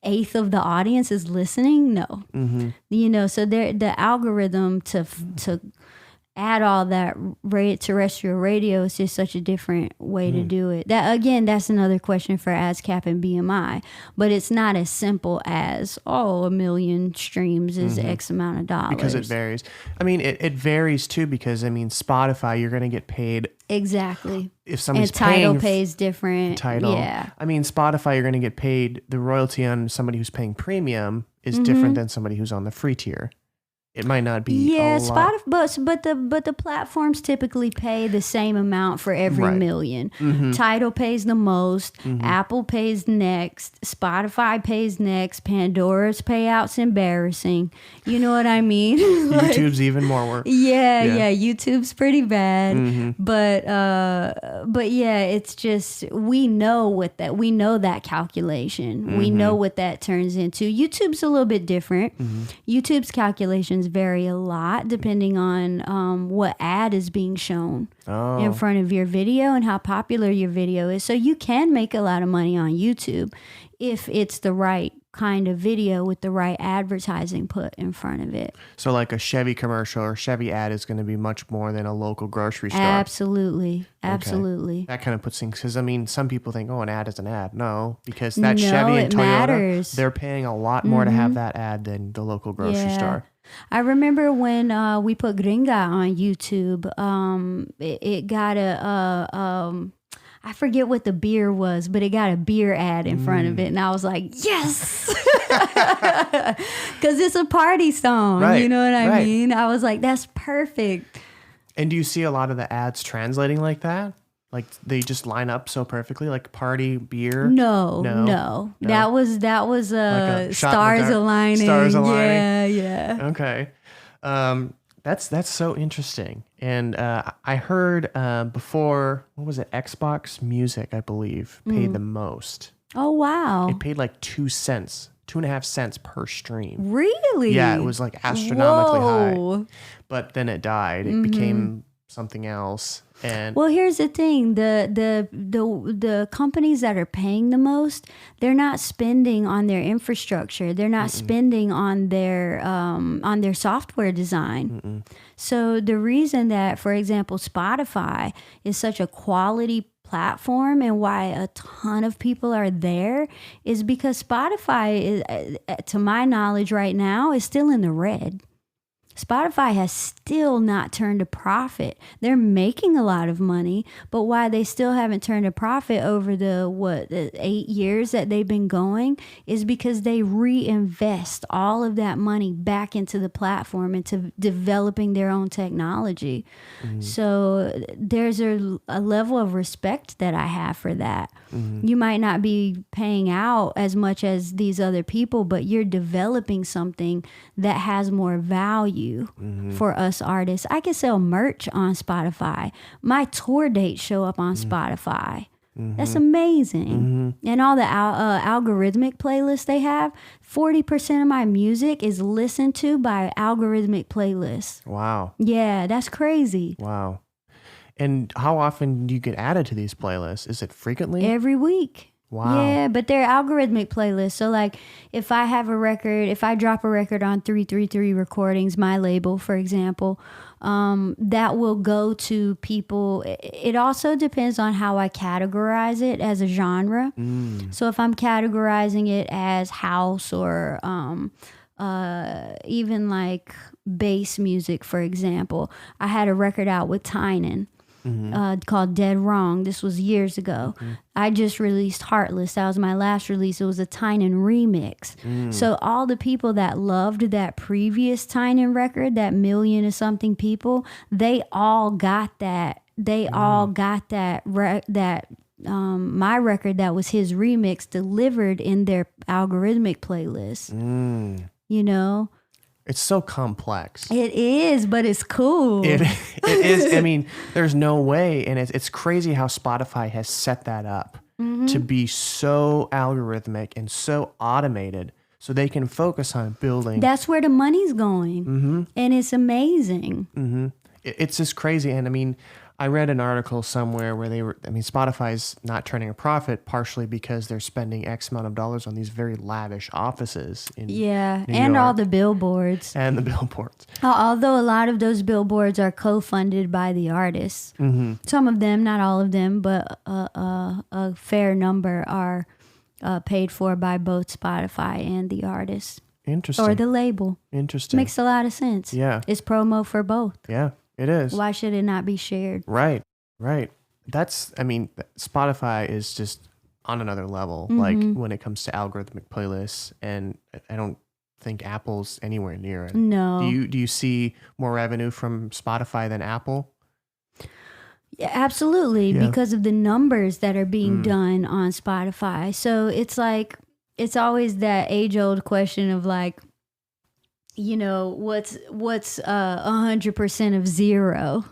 [SPEAKER 6] eighth of the audience is listening? No. So the algorithm to add all that terrestrial radio is just such a different way to do it. That's another question for ASCAP and BMI, but it's not as simple as a million streams is X amount of dollars.
[SPEAKER 1] Because it varies. I mean, it varies too because Spotify, you're going to get paid.
[SPEAKER 6] Exactly.
[SPEAKER 1] If somebody's
[SPEAKER 6] and Tidal
[SPEAKER 1] paying
[SPEAKER 6] pays different.
[SPEAKER 1] Tidal.
[SPEAKER 6] Yeah.
[SPEAKER 1] I mean, Spotify, you're going to get paid. The royalty on somebody who's paying premium is different than somebody who's on the free tier. It might not be a lot.
[SPEAKER 6] Spotify, but the platforms typically pay the same amount for every million. Tidal pays the most. Apple pays next. Spotify pays next. Pandora's payout's embarrassing. You know what I mean?
[SPEAKER 1] YouTube's even more work.
[SPEAKER 6] Yeah. YouTube's pretty bad. But yeah, it's just we know that calculation. We know what that turns into. YouTube's a little bit different. YouTube's calculations margins vary a lot depending on what ad is being shown in front of your video and how popular your video is. So you can make a lot of money on YouTube if it's the right kind of video with the right advertising put in front of it.
[SPEAKER 1] So like a Chevy commercial or Chevy ad is going to be much more than a local grocery store.
[SPEAKER 6] Absolutely. Absolutely.
[SPEAKER 1] Okay. That kind of puts things, because I mean, some people think, oh, an ad is an ad. No, because that
[SPEAKER 6] No,
[SPEAKER 1] Chevy and
[SPEAKER 6] it
[SPEAKER 1] Toyota,
[SPEAKER 6] matters.
[SPEAKER 1] they're paying a lot more to have that ad than the local grocery store.
[SPEAKER 6] I remember when we put Gringa on YouTube, it got I forget what the beer was, but it got a beer ad in front of it. And I was like, yes! Because it's a party song.
[SPEAKER 1] Right,
[SPEAKER 6] You know what I
[SPEAKER 1] right.
[SPEAKER 6] mean? I was like, that's perfect.
[SPEAKER 1] And do you see a lot of the ads translating like that? Like they just line up so perfectly, like party, beer?
[SPEAKER 6] No.
[SPEAKER 1] No.
[SPEAKER 6] That was
[SPEAKER 1] Like a shot in
[SPEAKER 6] stars
[SPEAKER 1] the dark.
[SPEAKER 6] aligning.
[SPEAKER 1] Stars aligning.
[SPEAKER 6] Yeah.
[SPEAKER 1] Okay. That's so interesting. And I heard before, what was it? Xbox Music, I believe, paid the most.
[SPEAKER 6] Oh, wow.
[SPEAKER 1] It paid like 2.5 cents per stream.
[SPEAKER 6] Really?
[SPEAKER 1] Yeah, it was like astronomically
[SPEAKER 6] Whoa.
[SPEAKER 1] high. But then it died. It became something else. And
[SPEAKER 6] Well, here's the thing: the companies that are paying the most, they're not spending on their infrastructure. They're not spending on their software design. So the reason that, for example, Spotify is such a quality platform and why a ton of people are there is because Spotify is, to my knowledge, right now is still in the red. Spotify has still not turned a profit. They're making a lot of money, but why they still haven't turned a profit over the 8 years that they've been going is because they reinvest all of that money back into the platform, into developing their own technology. So there's a level of respect that I have for that. You might not be paying out as much as these other people, but you're developing something that has more value for us artists. I can sell merch on Spotify. My tour dates show up on Spotify. That's amazing. And all the algorithmic playlists they have, 40% of my music is listened to by algorithmic playlists.
[SPEAKER 1] wow.
[SPEAKER 6] Yeah, that's crazy.
[SPEAKER 1] Wow. And how often do you get added to these playlists? Is it frequently?
[SPEAKER 6] Every week.
[SPEAKER 1] Wow.
[SPEAKER 6] Yeah, but they're algorithmic playlists. So like if I have a record, if I drop a record on 333 Recordings, my label, for example, that will go to people. It also depends on how I categorize it as a genre. So if I'm categorizing it as house or even like bass music, for example, I had a record out with Tynan. Called Dead Wrong. This was years ago. I just released Heartless. That was my last release. It was a Tynan remix. So all the people that loved that previous Tynan record, that million or something people, they all got that. They all got that my record that was his remix delivered in their algorithmic playlist. You know?
[SPEAKER 1] It's so complex.
[SPEAKER 6] It is, but it's cool.
[SPEAKER 1] It is. I mean, there's no way. And it's crazy how Spotify has set that up to be so algorithmic and so automated so they can focus on building.
[SPEAKER 6] That's where the money's going. And it's amazing.
[SPEAKER 1] It's just crazy. And I mean, I read an article somewhere where Spotify's not turning a profit partially because they're spending X amount of dollars on these very lavish offices in New
[SPEAKER 6] and
[SPEAKER 1] York.
[SPEAKER 6] all the billboards.
[SPEAKER 1] And the billboards.
[SPEAKER 6] Although a lot of those billboards are co-funded by the artists. Some of them, not all of them, but a fair number are paid for by both Spotify and the artist.
[SPEAKER 1] Interesting.
[SPEAKER 6] Or the label.
[SPEAKER 1] Interesting.
[SPEAKER 6] Makes a lot of sense.
[SPEAKER 1] Yeah.
[SPEAKER 6] It's promo for both.
[SPEAKER 1] Yeah, it is.
[SPEAKER 6] Why should it not be shared?
[SPEAKER 1] Right. Spotify is just on another level, like when it comes to algorithmic playlists, and I don't think Apple's anywhere near it.
[SPEAKER 6] No.
[SPEAKER 1] Do you see more revenue from Spotify than Apple?
[SPEAKER 6] Yeah, absolutely,
[SPEAKER 1] Yeah.
[SPEAKER 6] because of the numbers that are being done on Spotify. So it's like, it's always that age-old question of like, you know, what's 100% of zero?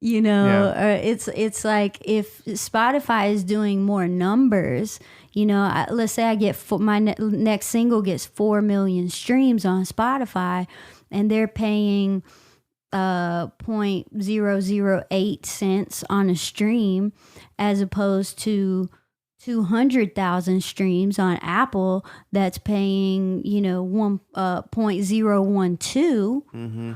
[SPEAKER 6] You know, it's like if Spotify is doing more numbers, Let's say I get my next single gets 4 million streams on Spotify, and they're paying 0.008 cents on a stream, as opposed to 200,000 streams on Apple that's paying 1.012.
[SPEAKER 1] Mm-hmm.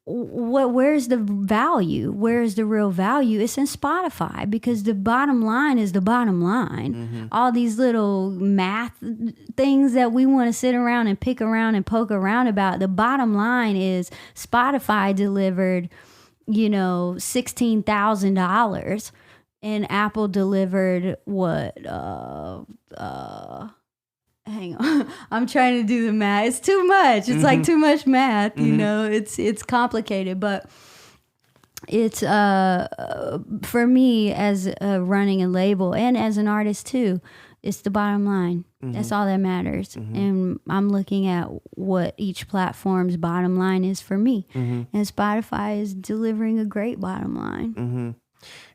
[SPEAKER 6] Where's the value? Where's the real value? It's in Spotify, because the bottom line is the bottom line.
[SPEAKER 1] Mm-hmm.
[SPEAKER 6] All these little math things that we want to sit around and pick around and poke around about, the bottom line is Spotify delivered, $16,000, and Apple delivered what? Hang on, I'm trying to do the math. It's too much. It's like too much math. It's complicated, but it's for me as running a label and as an artist too. It's the bottom line. That's all that matters. And I'm looking at what each platform's bottom line is for me, and Spotify is delivering a great bottom line.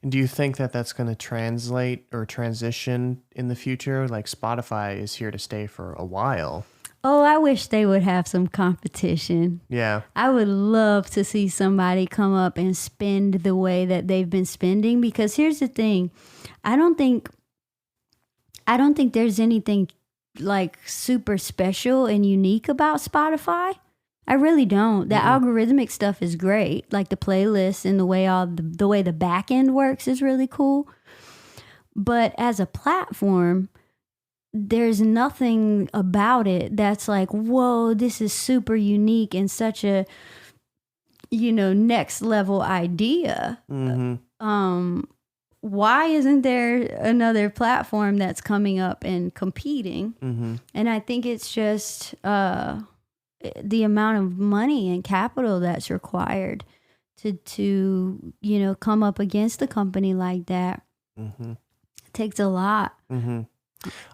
[SPEAKER 1] And do you think that that's going to translate or transition in the future? Like, Spotify is here to stay for a while.
[SPEAKER 6] Oh, I wish they would have some competition.
[SPEAKER 1] Yeah.
[SPEAKER 6] I would love to see somebody come up and spend the way that they've been spending, because here's the thing. I don't think there's anything like super special and unique about Spotify. I really don't. The algorithmic stuff is great. Like the playlists and the way the back end works is really cool. But as a platform, there's nothing about it that's like, whoa, this is super unique and such a, next level idea. Why isn't there another platform that's coming up and competing? And I think it's just the amount of money and capital that's required to come up against a company like that. It takes a lot.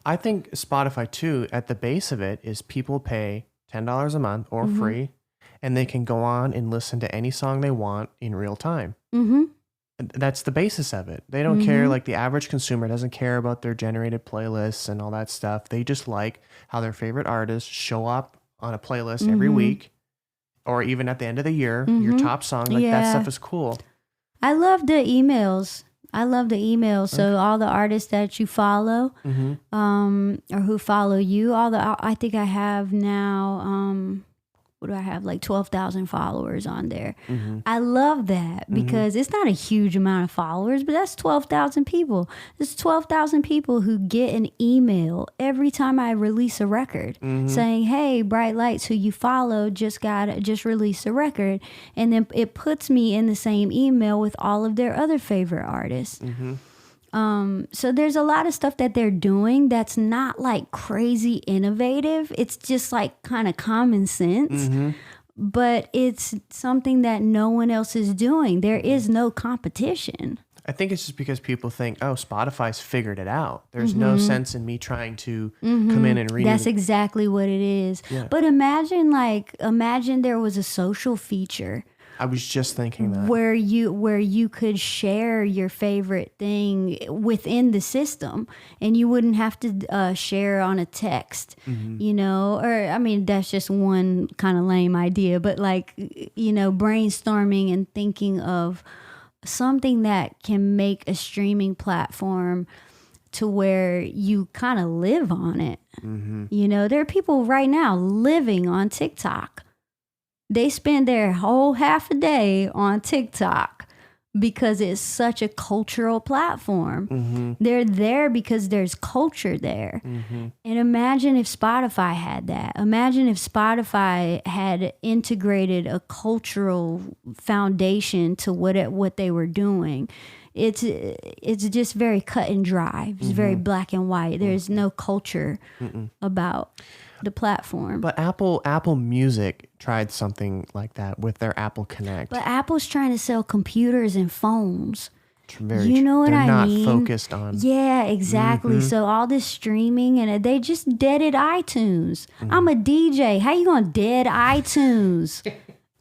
[SPEAKER 1] I think Spotify too, at the base of it, is people pay $10 a month or free, and they can go on and listen to any song they want in real time. That's the basis of it. They don't care. Like, the average consumer doesn't care about their generated playlists and all that stuff. They just like how their favorite artists show up on a playlist every week, or even at the end of the year, your top song. Like, that stuff is cool.
[SPEAKER 6] I love the emails. So all the artists that you follow, or who follow you, I think I have now, what do I have? Like 12,000 followers on there. I love that, because it's not a huge amount of followers, but that's 12,000 people. There's 12,000 people who get an email every time I release a record saying, hey, Bright Lights, who you follow, just released a record. And then it puts me in the same email with all of their other favorite artists. So there's a lot of stuff that they're doing that's not like crazy innovative. It's just like kind of common sense, but it's something that no one else is doing. There is no competition.
[SPEAKER 1] I think it's just because people think, oh, Spotify's figured it out. There's no sense in me trying to come in and read it.
[SPEAKER 6] That's exactly what it is.
[SPEAKER 1] Yeah.
[SPEAKER 6] But imagine there was a social feature.
[SPEAKER 1] I was just thinking that.
[SPEAKER 6] Where you could share your favorite thing within the system, and you wouldn't have to share on a text, or I mean, that's just one kind of lame idea, but like, brainstorming and thinking of something that can make a streaming platform to where you kind of live on it. There are people right now living on TikTok. They spend their whole half a day on TikTok because it's such a cultural platform. They're there because there's culture there. And imagine if Spotify had that. Imagine if Spotify had integrated a cultural foundation to what they were doing. It's just very cut and dry. It's very black and white. There's no culture about the platform.
[SPEAKER 1] But Apple Music tried something like that with their Apple Connect.
[SPEAKER 6] But Apple's trying to sell computers and phones.
[SPEAKER 1] You know what I mean? They're not focused on.
[SPEAKER 6] Yeah, exactly. So all this streaming, and they just deaded iTunes. I'm a DJ. How you gonna dead iTunes?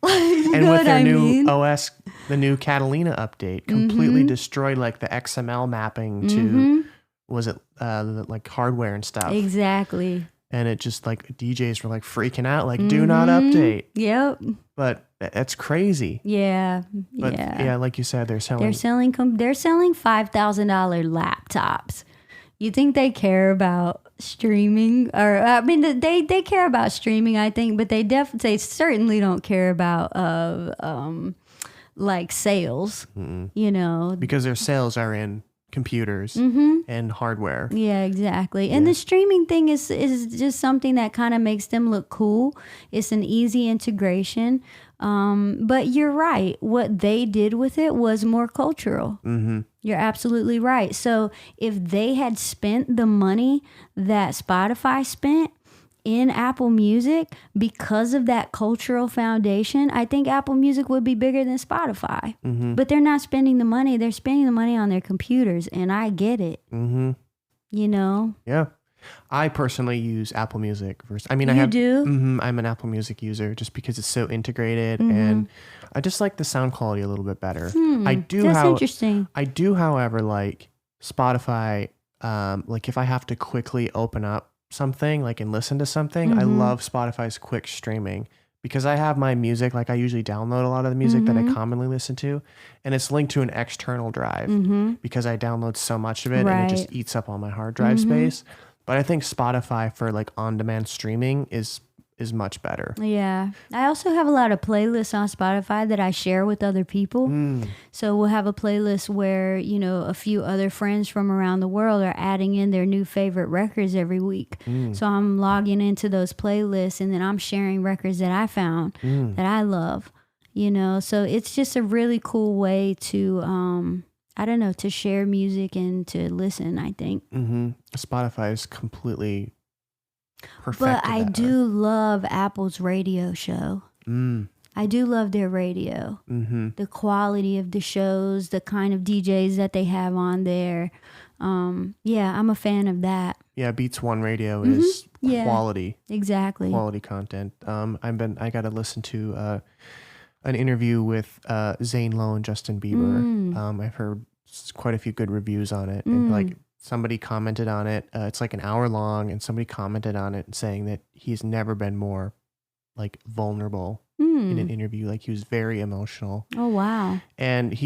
[SPEAKER 1] And with their new OS, the new Catalina update, completely destroyed like the XML mapping to was it like Hardwell and stuff.
[SPEAKER 6] Exactly.
[SPEAKER 1] And it just like DJs were like freaking out, like do not update.
[SPEAKER 6] Yep.
[SPEAKER 1] But that's crazy.
[SPEAKER 6] Yeah.
[SPEAKER 1] But yeah, like you said, they're selling
[SPEAKER 6] $5,000 laptops. You think they care about streaming? Or I mean, they care about streaming, I think, but they certainly don't care about like sales. You know,
[SPEAKER 1] because their sales are in computers and hardware.
[SPEAKER 6] Yeah, exactly. And the streaming thing is just something that kind of makes them look cool. It's an easy integration. But you're right. What they did with it was more cultural. You're absolutely right. So if they had spent the money that Spotify spent in Apple Music because of that cultural foundation, I think Apple Music would be bigger than Spotify. But they're not spending the money. They're spending the money on their computers, and I get it. You know?
[SPEAKER 1] Yeah. I personally use Apple Music first. I mean,
[SPEAKER 6] You do?
[SPEAKER 1] I'm an Apple Music user just because it's so integrated, and I just like the sound quality a little bit better.
[SPEAKER 6] That's interesting.
[SPEAKER 1] I do, however, like Spotify. Like if I have to quickly open up something like and listen to something, I love Spotify's quick streaming because I have my music, like I usually download a lot of the music that I commonly listen to, and it's linked to an external drive because I download so much of it and it just eats up all my hard drive space. But I think Spotify for like on-demand streaming is much better.
[SPEAKER 6] Yeah. I also have a lot of playlists on Spotify that I share with other people. So we'll have a playlist where, you know, a few other friends from around the world are adding in their new favorite records every week. So I'm logging into those playlists and then I'm sharing records that I found that I love, you know. So it's just a really cool way to I don't know, to share music and to listen, I think.
[SPEAKER 1] Spotify is completely perfect.
[SPEAKER 6] But I do love Apple's radio show. I do love their radio. The quality of the shows, the kind of DJs that they have on there. Yeah, I'm a fan of that.
[SPEAKER 1] Yeah, Beats One Radio is quality.
[SPEAKER 6] Exactly.
[SPEAKER 1] Quality content. I got to listen to an interview with Zane Lowe and Justin Bieber. I've heard quite a few good reviews on it, and like somebody commented on it. It's like an hour long, and somebody commented on it saying that he's never been more like vulnerable in an interview. Like he was very emotional.
[SPEAKER 6] Oh wow!
[SPEAKER 1] And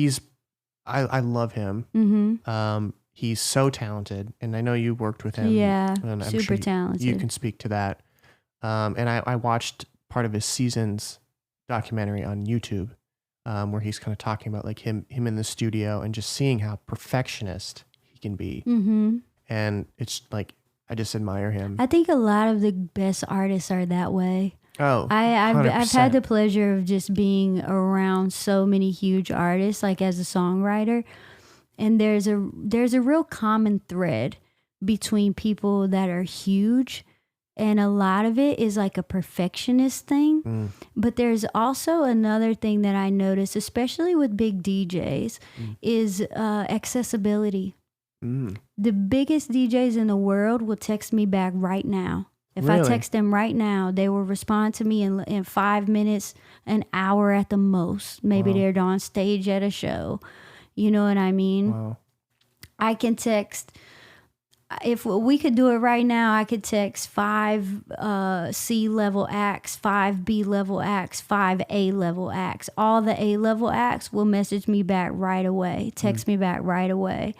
[SPEAKER 1] I love him. He's so talented, and I know you worked with him.
[SPEAKER 6] Yeah,
[SPEAKER 1] and I'm
[SPEAKER 6] super
[SPEAKER 1] sure
[SPEAKER 6] talented.
[SPEAKER 1] You can speak to that. And I watched part of his season's documentary on YouTube, where he's kind of talking about like him in the studio and just seeing how perfectionist he can be. And it's like, I just admire him.
[SPEAKER 6] I think a lot of the best artists are that way.
[SPEAKER 1] Oh,
[SPEAKER 6] I've had the pleasure of just being around so many huge artists, like as a songwriter, and there's a real common thread between people that are huge, and a lot of it is like a perfectionist thing. But there's also another thing that I notice, especially with big DJs, is accessibility. The biggest DJs in the world will text me back right now. If I text them right now, they will respond to me in 5 minutes, an hour at the most. Maybe they're on stage at a show. You know what I mean?
[SPEAKER 1] Wow.
[SPEAKER 6] I can text, if we could do it right now, I could text 5 C level acts, 5 B level acts, 5 A level acts. All the A level acts will message me back right away, text me back right away.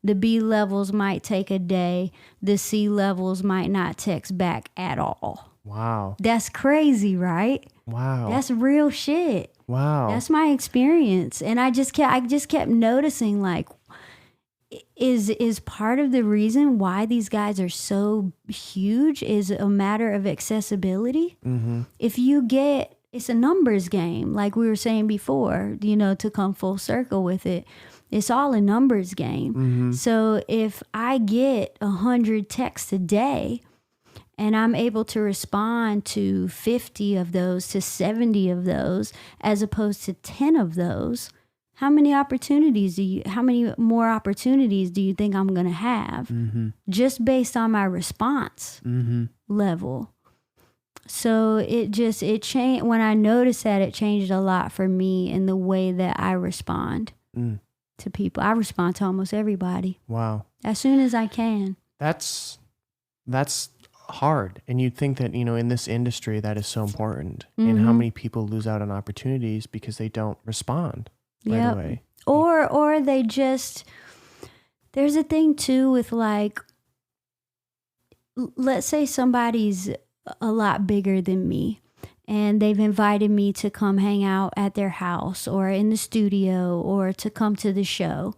[SPEAKER 6] The B levels might take a day. The C levels might not text back at all.
[SPEAKER 1] Wow.
[SPEAKER 6] That's crazy, right?
[SPEAKER 1] Wow.
[SPEAKER 6] That's real shit.
[SPEAKER 1] Wow.
[SPEAKER 6] That's my experience. And I just kept noticing, like, is part of the reason why these guys are so huge is a matter of accessibility. If you get, it's a numbers game, like we were saying before, you know, to come full circle with it. It's all a numbers game. So if I get 100 texts a day and I'm able to respond to 50 of those, to 70 of those, as opposed to 10 of those, how many more opportunities do you think I'm going to have just based on my response level? So it changed. When I noticed that, it changed a lot for me in the way that I respond. to people. I respond to almost everybody.
[SPEAKER 1] Wow.
[SPEAKER 6] As soon as I can.
[SPEAKER 1] That's hard. And you'd think that, in this industry that is so important, and how many people lose out on opportunities because they don't respond right away.
[SPEAKER 6] Or they just, there's a thing too with like, let's say somebody's a lot bigger than me and they've invited me to come hang out at their house or in the studio or to come to the show.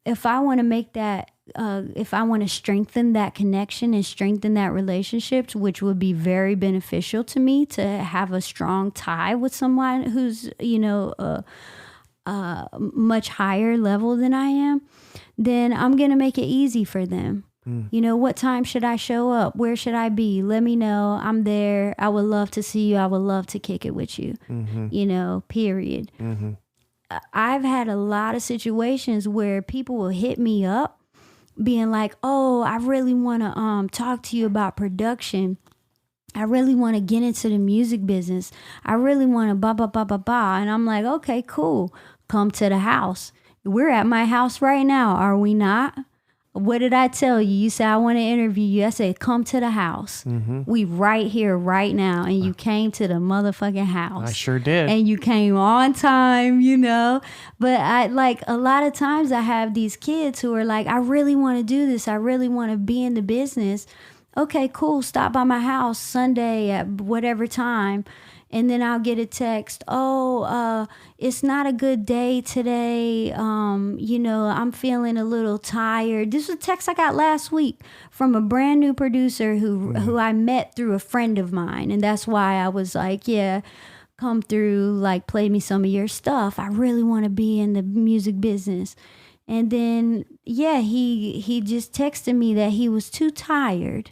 [SPEAKER 6] If I want to make that, if I want to strengthen that connection and strengthen that relationship, which would be very beneficial to me to have a strong tie with someone who's, much higher level than I am, then I'm going to make it easy for them. What time should I show up? Where should I be? Let me know. I'm there. I would love to see you. I would love to kick it with you, period. I've had a lot of situations where people will hit me up being like, oh, I really want to talk to you about production. I really want to get into the music business. I really want to blah, blah, blah, blah, blah. And I'm like, okay, cool. Come to the house. We're at my house right now. Are we not? What did I tell you? You said I want to interview you. I said, come to the house. We right here, right now. And you came to the motherfucking house.
[SPEAKER 1] I sure did.
[SPEAKER 6] And you came on time, But I like a lot of times I have these kids who are like, I really want to do this. I really want to be in the business. Okay, cool. Stop by my house Sunday at whatever time. And then I'll get a text, it's not a good day today. I'm feeling a little tired. This was a text I got last week from a brand new producer who I met through a friend of mine. And that's why I was like, yeah, come through, like play me some of your stuff. I really want to be in the music business. And then, he just texted me that he was too tired.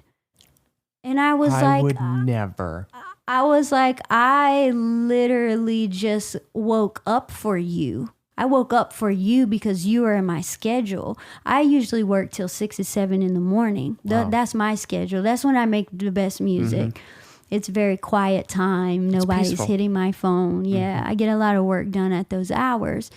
[SPEAKER 6] And I was
[SPEAKER 1] I would never.
[SPEAKER 6] I was like, I literally just woke up for you. I woke up for you because you are in my schedule. I usually work till 6 or 7 in the morning.
[SPEAKER 1] Wow.
[SPEAKER 6] That's my schedule. That's when I make the best music. It's very quiet time. Nobody's
[SPEAKER 1] peaceful.
[SPEAKER 6] hitting my phone. Yeah, I get a lot of work done at those hours.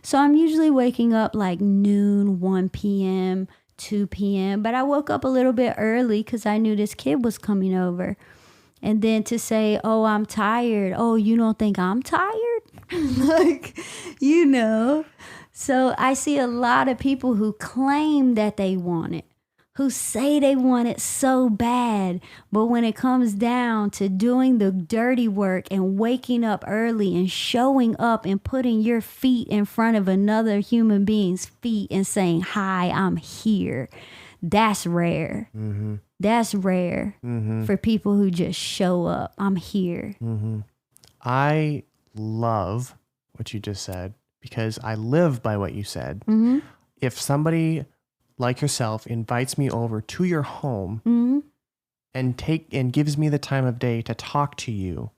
[SPEAKER 6] So I'm usually waking up like noon, 1 p.m., 2 p.m. But I woke up a little bit early because I knew this kid was coming over. And then to say, oh, I'm tired. Oh, you don't think I'm tired? So I see a lot of people who claim that they want it, who say they want it so bad. But when it comes down to doing the dirty work and waking up early and showing up and putting your feet in front of another human being's feet and saying, hi, I'm here. That's rare. That's rare for people who just show up. I'm here.
[SPEAKER 1] I love what you just said because I live by what you said. If somebody like yourself invites me over to your home and gives me the time of day to talk to you,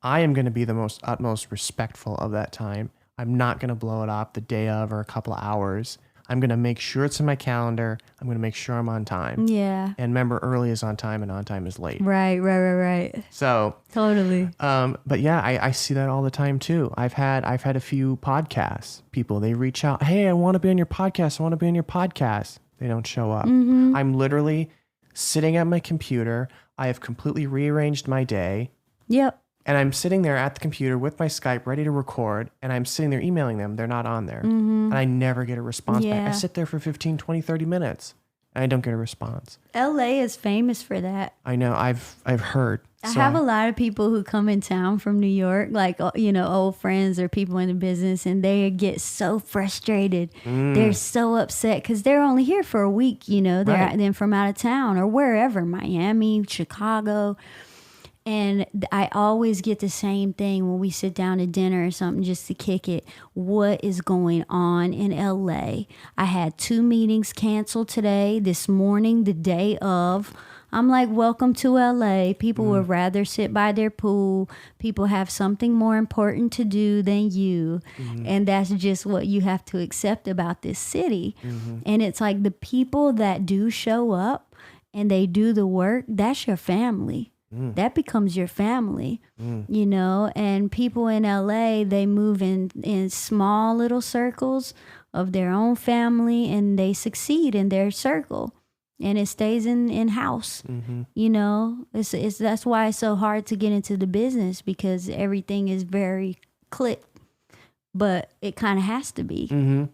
[SPEAKER 1] I am going to be the utmost respectful of that time. I'm not going to blow it off the day of or a couple of hours. I'm going to make sure it's in my calendar. I'm going to make sure I'm on time.
[SPEAKER 6] Yeah.
[SPEAKER 1] And remember, early is on time and on time is late.
[SPEAKER 6] Right.
[SPEAKER 1] So
[SPEAKER 6] totally.
[SPEAKER 1] But yeah, I see that all the time too. I've had a few podcasts. People, they reach out. Hey, I want to be on your podcast. I want to be on your podcast. They don't show up. I'm literally sitting at my computer. I have completely rearranged my day.
[SPEAKER 6] Yep.
[SPEAKER 1] And I'm sitting there at the computer with my Skype ready to record, and I'm sitting there emailing them. They're not on there. And I never get a response back. I sit there for 15, 20, 30 minutes, and I don't get a response.
[SPEAKER 6] LA is famous for that.
[SPEAKER 1] I know. I've heard.
[SPEAKER 6] I have a lot of people who come in town from New York, like, old friends or people in the business, and they get so frustrated. They're so upset because they're only here for a week, they're from out of town or wherever, Miami, Chicago. And I always get the same thing when we sit down to dinner or something just to kick it. What is going on in LA? I had 2 meetings canceled today, this morning, the day of. I'm like, welcome to LA. People would rather sit by their pool. People have something more important to do than you. And that's just what you have to accept about this city. And it's like the people that do show up and they do the work, that's your family. that becomes your family, you know. And people in LA, they move in small little circles of their own family, and they succeed in their circle, and it stays in house. You know, it's that's why it's so hard to get into the business, because everything is very click, but it kind of has to be.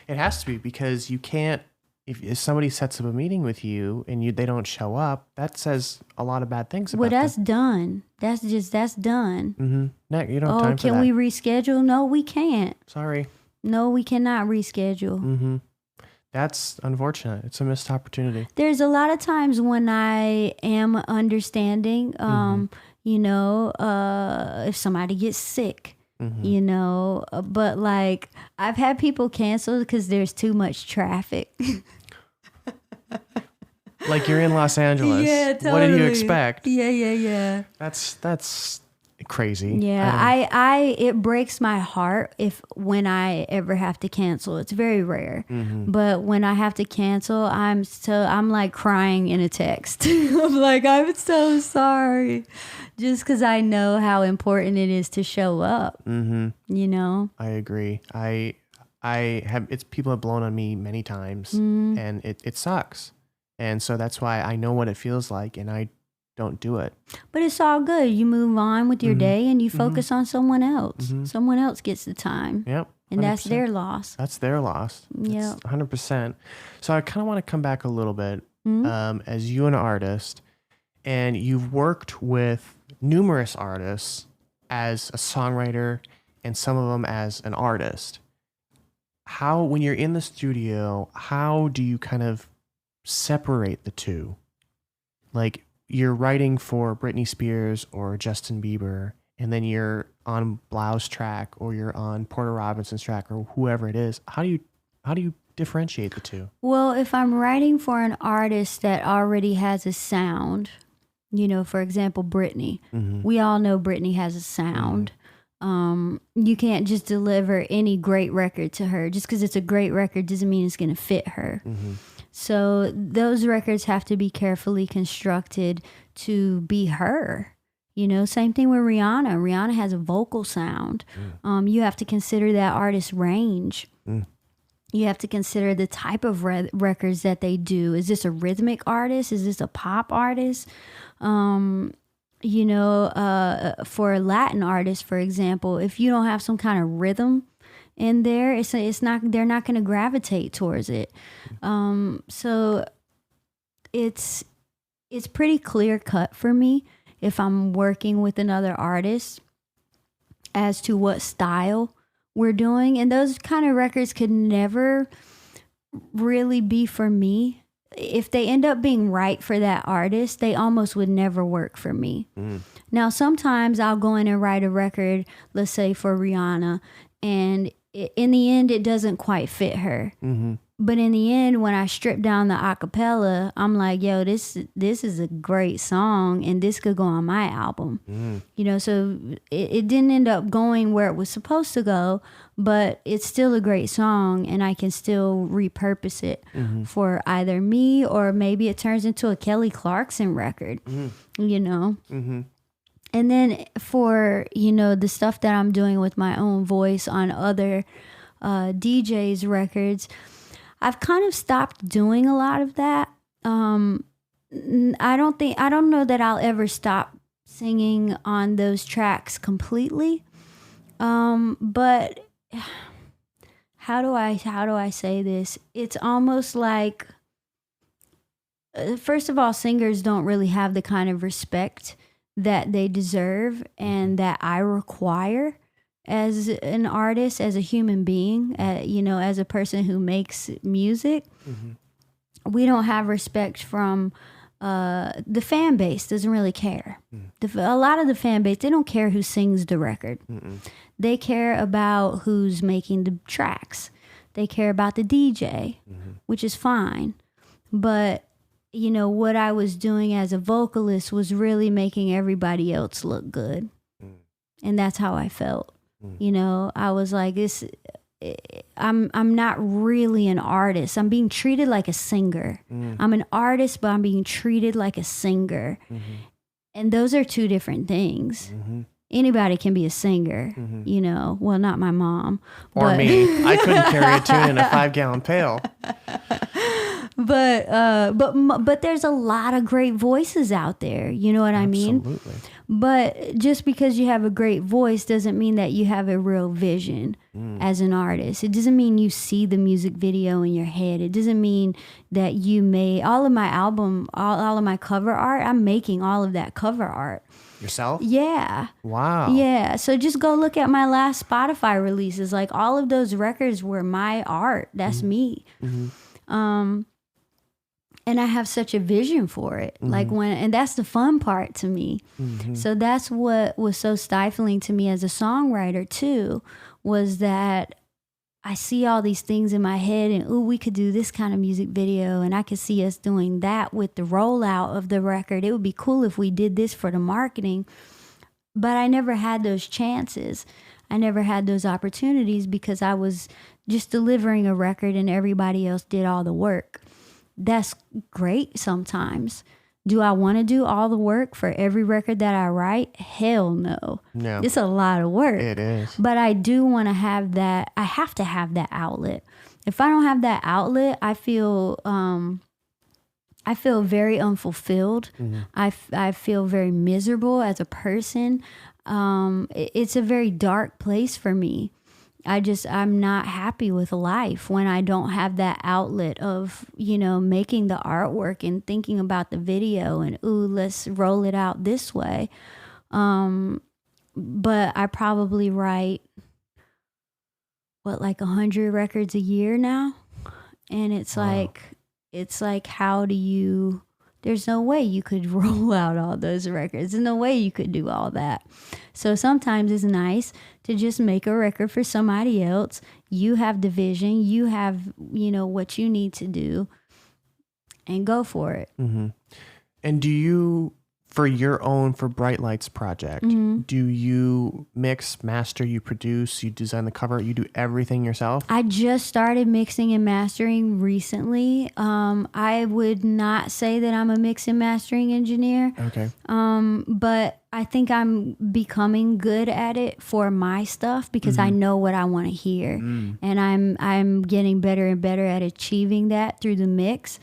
[SPEAKER 1] It has to be, because you can't, if somebody sets up a meeting with you and they don't show up, that says a lot of bad things about
[SPEAKER 6] Well, that's
[SPEAKER 1] them.
[SPEAKER 6] done. That's done.
[SPEAKER 1] No, you don't have time for that.
[SPEAKER 6] Can we reschedule? No, we can't.
[SPEAKER 1] Sorry.
[SPEAKER 6] No, we cannot reschedule.
[SPEAKER 1] That's unfortunate. It's a missed opportunity.
[SPEAKER 6] There's a lot of times when I am understanding, you know, if somebody gets sick, you know, but like I've had people cancel because there's too much traffic.
[SPEAKER 1] Like you're in Los Angeles.
[SPEAKER 6] Yeah, totally.
[SPEAKER 1] What did you expect?
[SPEAKER 6] Yeah.
[SPEAKER 1] That's crazy.
[SPEAKER 6] Yeah, it breaks my heart when I ever have to cancel. It's very rare, but when I have to cancel, I'm like crying in a text. I'm like, I'm so sorry, just because I know how important it is to show up. You know,
[SPEAKER 1] I agree. People have blown on me many times, and it sucks, and so that's why I know what it feels like, and I don't do it.
[SPEAKER 6] But it's all good. You move on with your day and you focus on someone else. Someone else gets the time.
[SPEAKER 1] Yep.
[SPEAKER 6] And that's their loss.
[SPEAKER 1] That's their loss.
[SPEAKER 6] Yeah.
[SPEAKER 1] 100%. So I kind of want to come back a little bit as you an artist, and you've worked with numerous artists as a songwriter and some of them as an artist. When you're in the studio, how do you kind of separate the two? Like, you're writing for Britney Spears or Justin Bieber, and then you're on Blau's track or you're on Porter Robinson's track or whoever it is. How do you differentiate the two?
[SPEAKER 6] Well, if I'm writing for an artist that already has a sound, you know, for example, Britney, we all know Britney has a sound. You can't just deliver any great record to her. Just because it's a great record doesn't mean it's going to fit her. So those records have to be carefully constructed to be her. You know, same thing with Rihanna. Rihanna has a vocal sound. You have to consider that artist's range. You have to consider the type of records that they do. Is this a rhythmic artist? Is this a pop artist? You know, for a Latin artist, for example, if you don't have some kind of rhythm in there, they're not going to gravitate towards it. So it's pretty clear cut for me if I'm working with another artist as to what style we're doing. And those kind of records could never really be for me. If they end up being right for that artist, they almost would never work for me. Now, sometimes I'll go in and write a record, let's say for Rihanna, and in the end, it doesn't quite fit her. But in the end, when I strip down the acapella, I'm like, yo, this is a great song, and this could go on my album. You know, so it didn't end up going where it was supposed to go, but it's still a great song, and I can still repurpose it for either me, or maybe it turns into a Kelly Clarkson record, you know? And then for, you know, the stuff that I'm doing with my own voice on other DJs' records, I've kind of stopped doing a lot of that. I don't know that I'll ever stop singing on those tracks completely. But how do I say this? It's almost like, first of all, singers don't really have the kind of respect that they deserve and that I require as an artist, as a human being, you know, as a person who makes music. We don't have respect from the fan base. Doesn't really care. A lot of the fan base, they don't care who sings the record. They care about who's making the tracks. They care about the DJ, which is fine. But, you know, what I was doing as a vocalist was really making everybody else look good. And that's how I felt. You know, I was like, I'm not really an artist. I'm being treated like a singer. I'm an artist, but I'm being treated like a singer. And those are two different things. Anybody can be a singer, you know. Well, not my mom.
[SPEAKER 1] Or me. I couldn't carry a tune in a 5-gallon pail.
[SPEAKER 6] But there's a lot of great voices out there. You know what I mean?
[SPEAKER 1] Absolutely.
[SPEAKER 6] But just because you have a great voice doesn't mean that you have a real vision as an artist. It doesn't mean you see the music video in your head. It doesn't mean that you made all of my album, all of my cover art. I'm making all of that cover art.
[SPEAKER 1] Yourself?
[SPEAKER 6] Yeah.
[SPEAKER 1] Wow.
[SPEAKER 6] Yeah. So just go look at my last Spotify releases. Like all of those records were my art. That's me. And I have such a vision for it. Like and that's the fun part to me. So that's what was so stifling to me as a songwriter too, was that I see all these things in my head and, ooh, we could do this kind of music video, and I could see us doing that with the rollout of the record. It would be cool if we did this for the marketing. But I never had those chances. I never had those opportunities because I was just delivering a record and everybody else did all the work. That's great sometimes. Do I want to do all the work for every record that I write? Hell no.
[SPEAKER 1] No.
[SPEAKER 6] It's a lot of work.
[SPEAKER 1] It is.
[SPEAKER 6] But I do want to have that. I have to have that outlet. If I don't have that outlet, I feel very unfulfilled. I feel very miserable as a person. It's a very dark place for me. I'm not happy with life when I don't have that outlet of, you know, making the artwork and thinking about the video and, ooh, let's roll it out this way. But I probably write, like 100 records a year now. And it's like, how do you, there's no way you could roll out all those records. There's no way you could do all that. So sometimes it's nice to just make a record for somebody else. You have the vision, you have, you know, what you need to do, and go for it.
[SPEAKER 1] And do you, for Bright Lights project, do you mix, master, you produce, you design the cover, you do everything yourself?
[SPEAKER 6] I just started mixing and mastering recently. I would not say that I'm a mix and mastering engineer.
[SPEAKER 1] Okay.
[SPEAKER 6] But I think I'm becoming good at it for my stuff because I know what I want to hear. And I'm getting better and better at achieving that through the mix.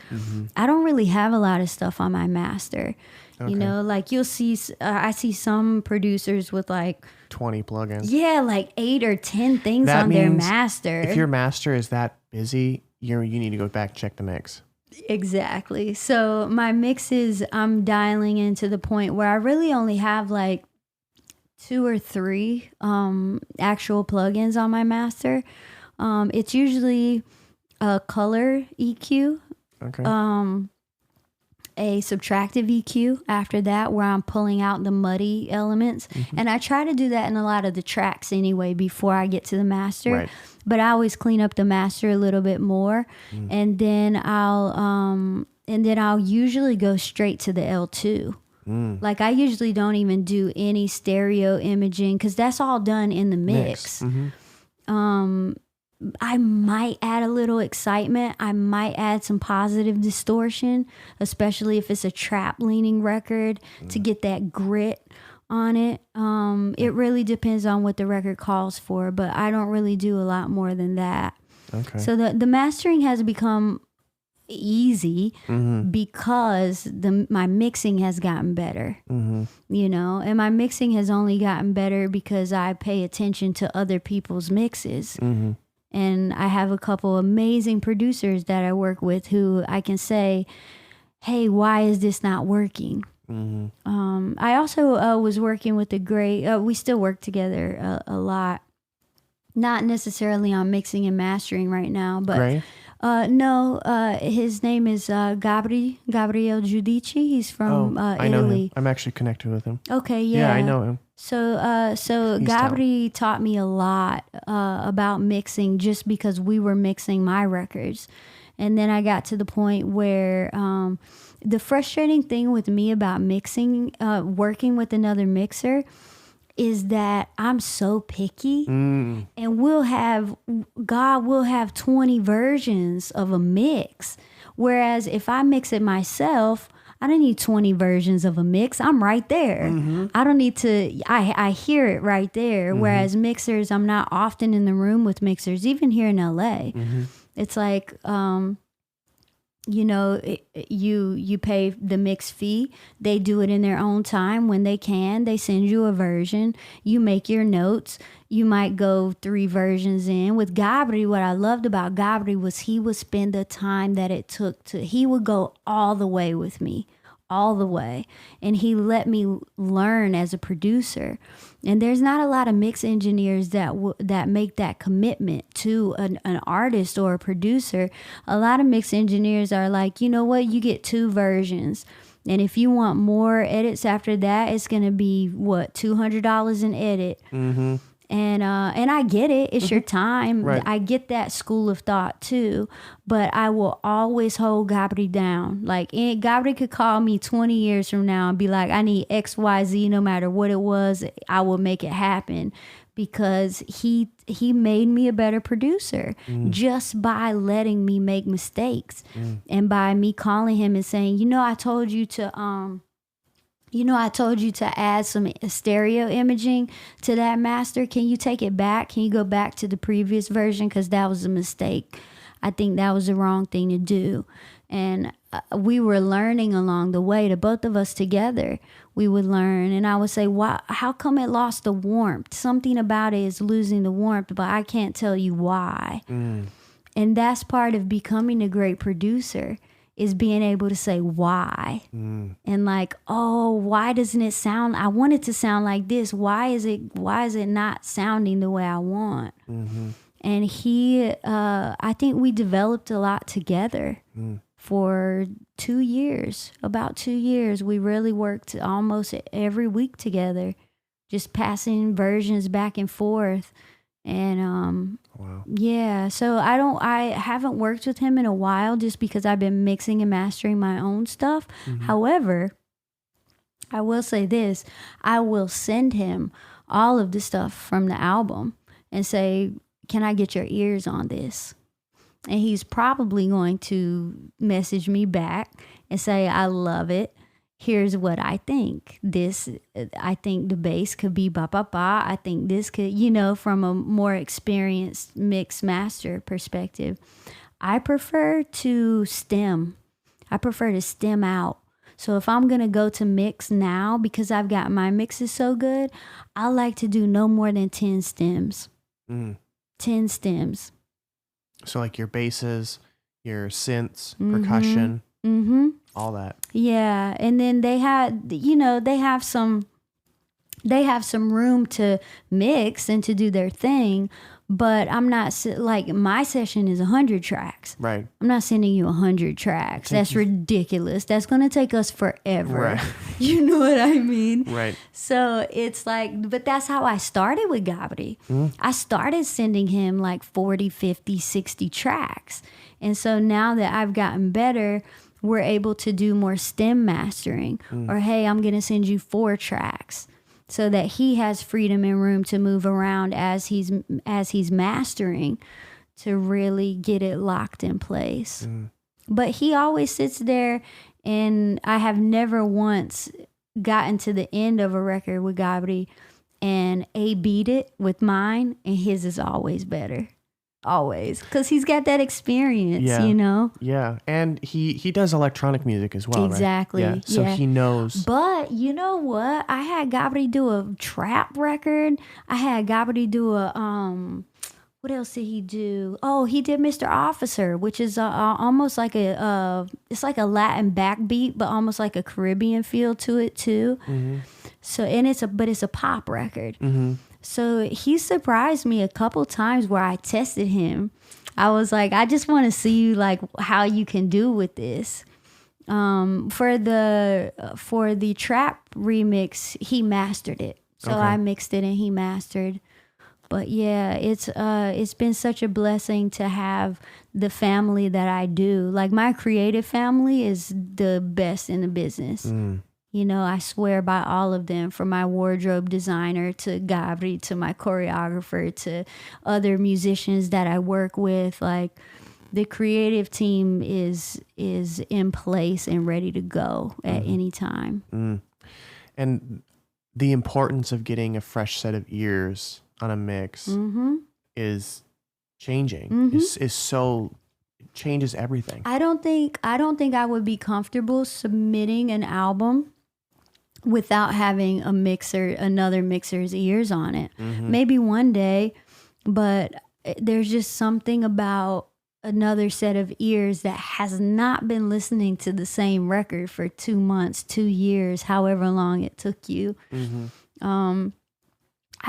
[SPEAKER 6] I don't really have a lot of stuff on my master. Okay. You know, like you'll see, I see some producers with like
[SPEAKER 1] 20 plugins.
[SPEAKER 6] Yeah, like 8 or 10 things that on their master.
[SPEAKER 1] If your master is that busy, you need to go back and check the mix.
[SPEAKER 6] Exactly. So my mixes, I'm dialing into the point where I really only have like 2 or 3 actual plugins on my master. It's usually a color EQ.
[SPEAKER 1] Okay.
[SPEAKER 6] A subtractive EQ after that, where I'm pulling out the muddy elements. And I try to do that in a lot of the tracks anyway before I get to the master.
[SPEAKER 1] Right.
[SPEAKER 6] But I always clean up the master a little bit more. And then I'll usually go straight to the L2. Like I usually don't even do any stereo imaging because that's all done in the mix. I might add a little excitement. I might add some positive distortion, especially if it's a trap leaning record to get that grit on it. It really depends on what the record calls for, but I don't really do a lot more than that.
[SPEAKER 1] Okay.
[SPEAKER 6] So the mastering has become easy because my mixing has gotten better, you know, and my mixing has only gotten better because I pay attention to other people's mixes. And I have a couple amazing producers that I work with who I can say, hey, why is this not working? I also was working with we still work together a lot. Not necessarily on mixing and mastering right now, but his name is Gabriel Giudici. He's from Italy.
[SPEAKER 1] I know him. I'm actually connected with him.
[SPEAKER 6] Okay, yeah.
[SPEAKER 1] Yeah, I know him.
[SPEAKER 6] So Gabri taught me a lot about mixing just because we were mixing my records. And then I got to the point where the frustrating thing with me about mixing, working with another mixer, is that I'm so picky and God will have 20 versions of a mix. Whereas if I mix it myself, I don't need 20 versions of a mix. I'm right there. I don't need to, I hear it right there. Whereas mixers, I'm not often in the room with mixers, even here in LA. It's like, you know, you pay the mix fee. They do it in their own time when they can. They send you a version. You make your notes. You might go 3 versions in. With Gabri, what I loved about Gabri was he would spend the time that it took he would go all the way with me, all the way. And he let me learn as a producer. And there's not a lot of mix engineers that make that commitment to an artist or a producer. A lot of mix engineers are like, you know what, you get 2 versions. And if you want more edits after that, it's going to be, what, $200 an edit. And I get it. It's your time.
[SPEAKER 1] Right.
[SPEAKER 6] I get that school of thought too. But I will always hold Gabri down. Like, Gabri could call me 20 years from now and be like, I need X, Y, Z, no matter what it was, I will make it happen. Because he made me a better producer just by letting me make mistakes. And by me calling him and saying, you know, I told you to add some stereo imaging to that master. Can you take it back? Can you go back to the previous version? Because that was a mistake. I think that was the wrong thing to do. And we were learning along the way, to both of us together. We would learn. And I would say, why? How come it lost the warmth? Something about it is losing the warmth, but I can't tell you why. And that's part of becoming a great producer, is being able to say why. And like, oh, why doesn't it sound, I want it to sound like this. Why is it not sounding the way I want? And I think we developed a lot together for 2 years, about 2 years. We really worked almost every week together, just passing versions back and forth. And
[SPEAKER 1] Wow.
[SPEAKER 6] Yeah, so I haven't worked with him in a while, just because I've been mixing and mastering my own stuff. However, I will say this, I will send him all of the stuff from the album and say, can I get your ears on this? And he's probably going to message me back and say, I love it. Here's what I think. I think the bass could be ba ba ba. I think this could, from a more experienced mix master perspective. I prefer to stem. I prefer to stem out. So if I'm going to go to mix now, because I've got my mixes so good, I like to do no more than 10 stems. 10 stems.
[SPEAKER 1] So like your basses, your synths, percussion, all that. Yeah,
[SPEAKER 6] and then they have some room to mix and to do their thing, but I'm not like, my session is 100 tracks.
[SPEAKER 1] Right.
[SPEAKER 6] I'm not sending you 100 tracks. That's ridiculous. That's going to take us forever.
[SPEAKER 1] Right.
[SPEAKER 6] You know what I mean?
[SPEAKER 1] Right.
[SPEAKER 6] So it's like, but that's how I started with Gabri. I started sending him like 40, 50, 60 tracks. And so now that I've gotten better, we're able to do more stem mastering. Or, hey, I'm going to send you 4 tracks, so that he has freedom and room to move around as he's mastering, to really get it locked in place. But he always sits there, and I have never once gotten to the end of a record with Gabri and beat it with mine, and his is always better. Always, because he's got that experience,
[SPEAKER 1] Yeah, and he does electronic music as well,
[SPEAKER 6] exactly.
[SPEAKER 1] Right? Yeah. So he knows.
[SPEAKER 6] But you know what? I had Gabri do a trap record. I had Gabri do a what else did he do? Oh, he did Mr. Officer, which is almost like it's like a Latin backbeat, but almost like a Caribbean feel to it too. So, and it's a pop record. So he surprised me a couple times where I tested him. I was like, I just want to see you, like, how you can do with this. For the trap remix, he mastered it. So okay. I mixed it and he mastered. But yeah, it's been such a blessing to have the family that I do. Like, my creative family is the best in the business. I swear by all of them, from my wardrobe designer to Gabri to my choreographer to other musicians that I work with. Like, the creative team is in place and ready to go at any time.
[SPEAKER 1] And the importance of getting a fresh set of ears on a mix is changing. Is so it changes everything.
[SPEAKER 6] I don't think I would be comfortable submitting an album without having another mixer's ears on it. Maybe one day, but there's just something about another set of ears that has not been listening to the same record for 2 months, 2 years, however long it took you. I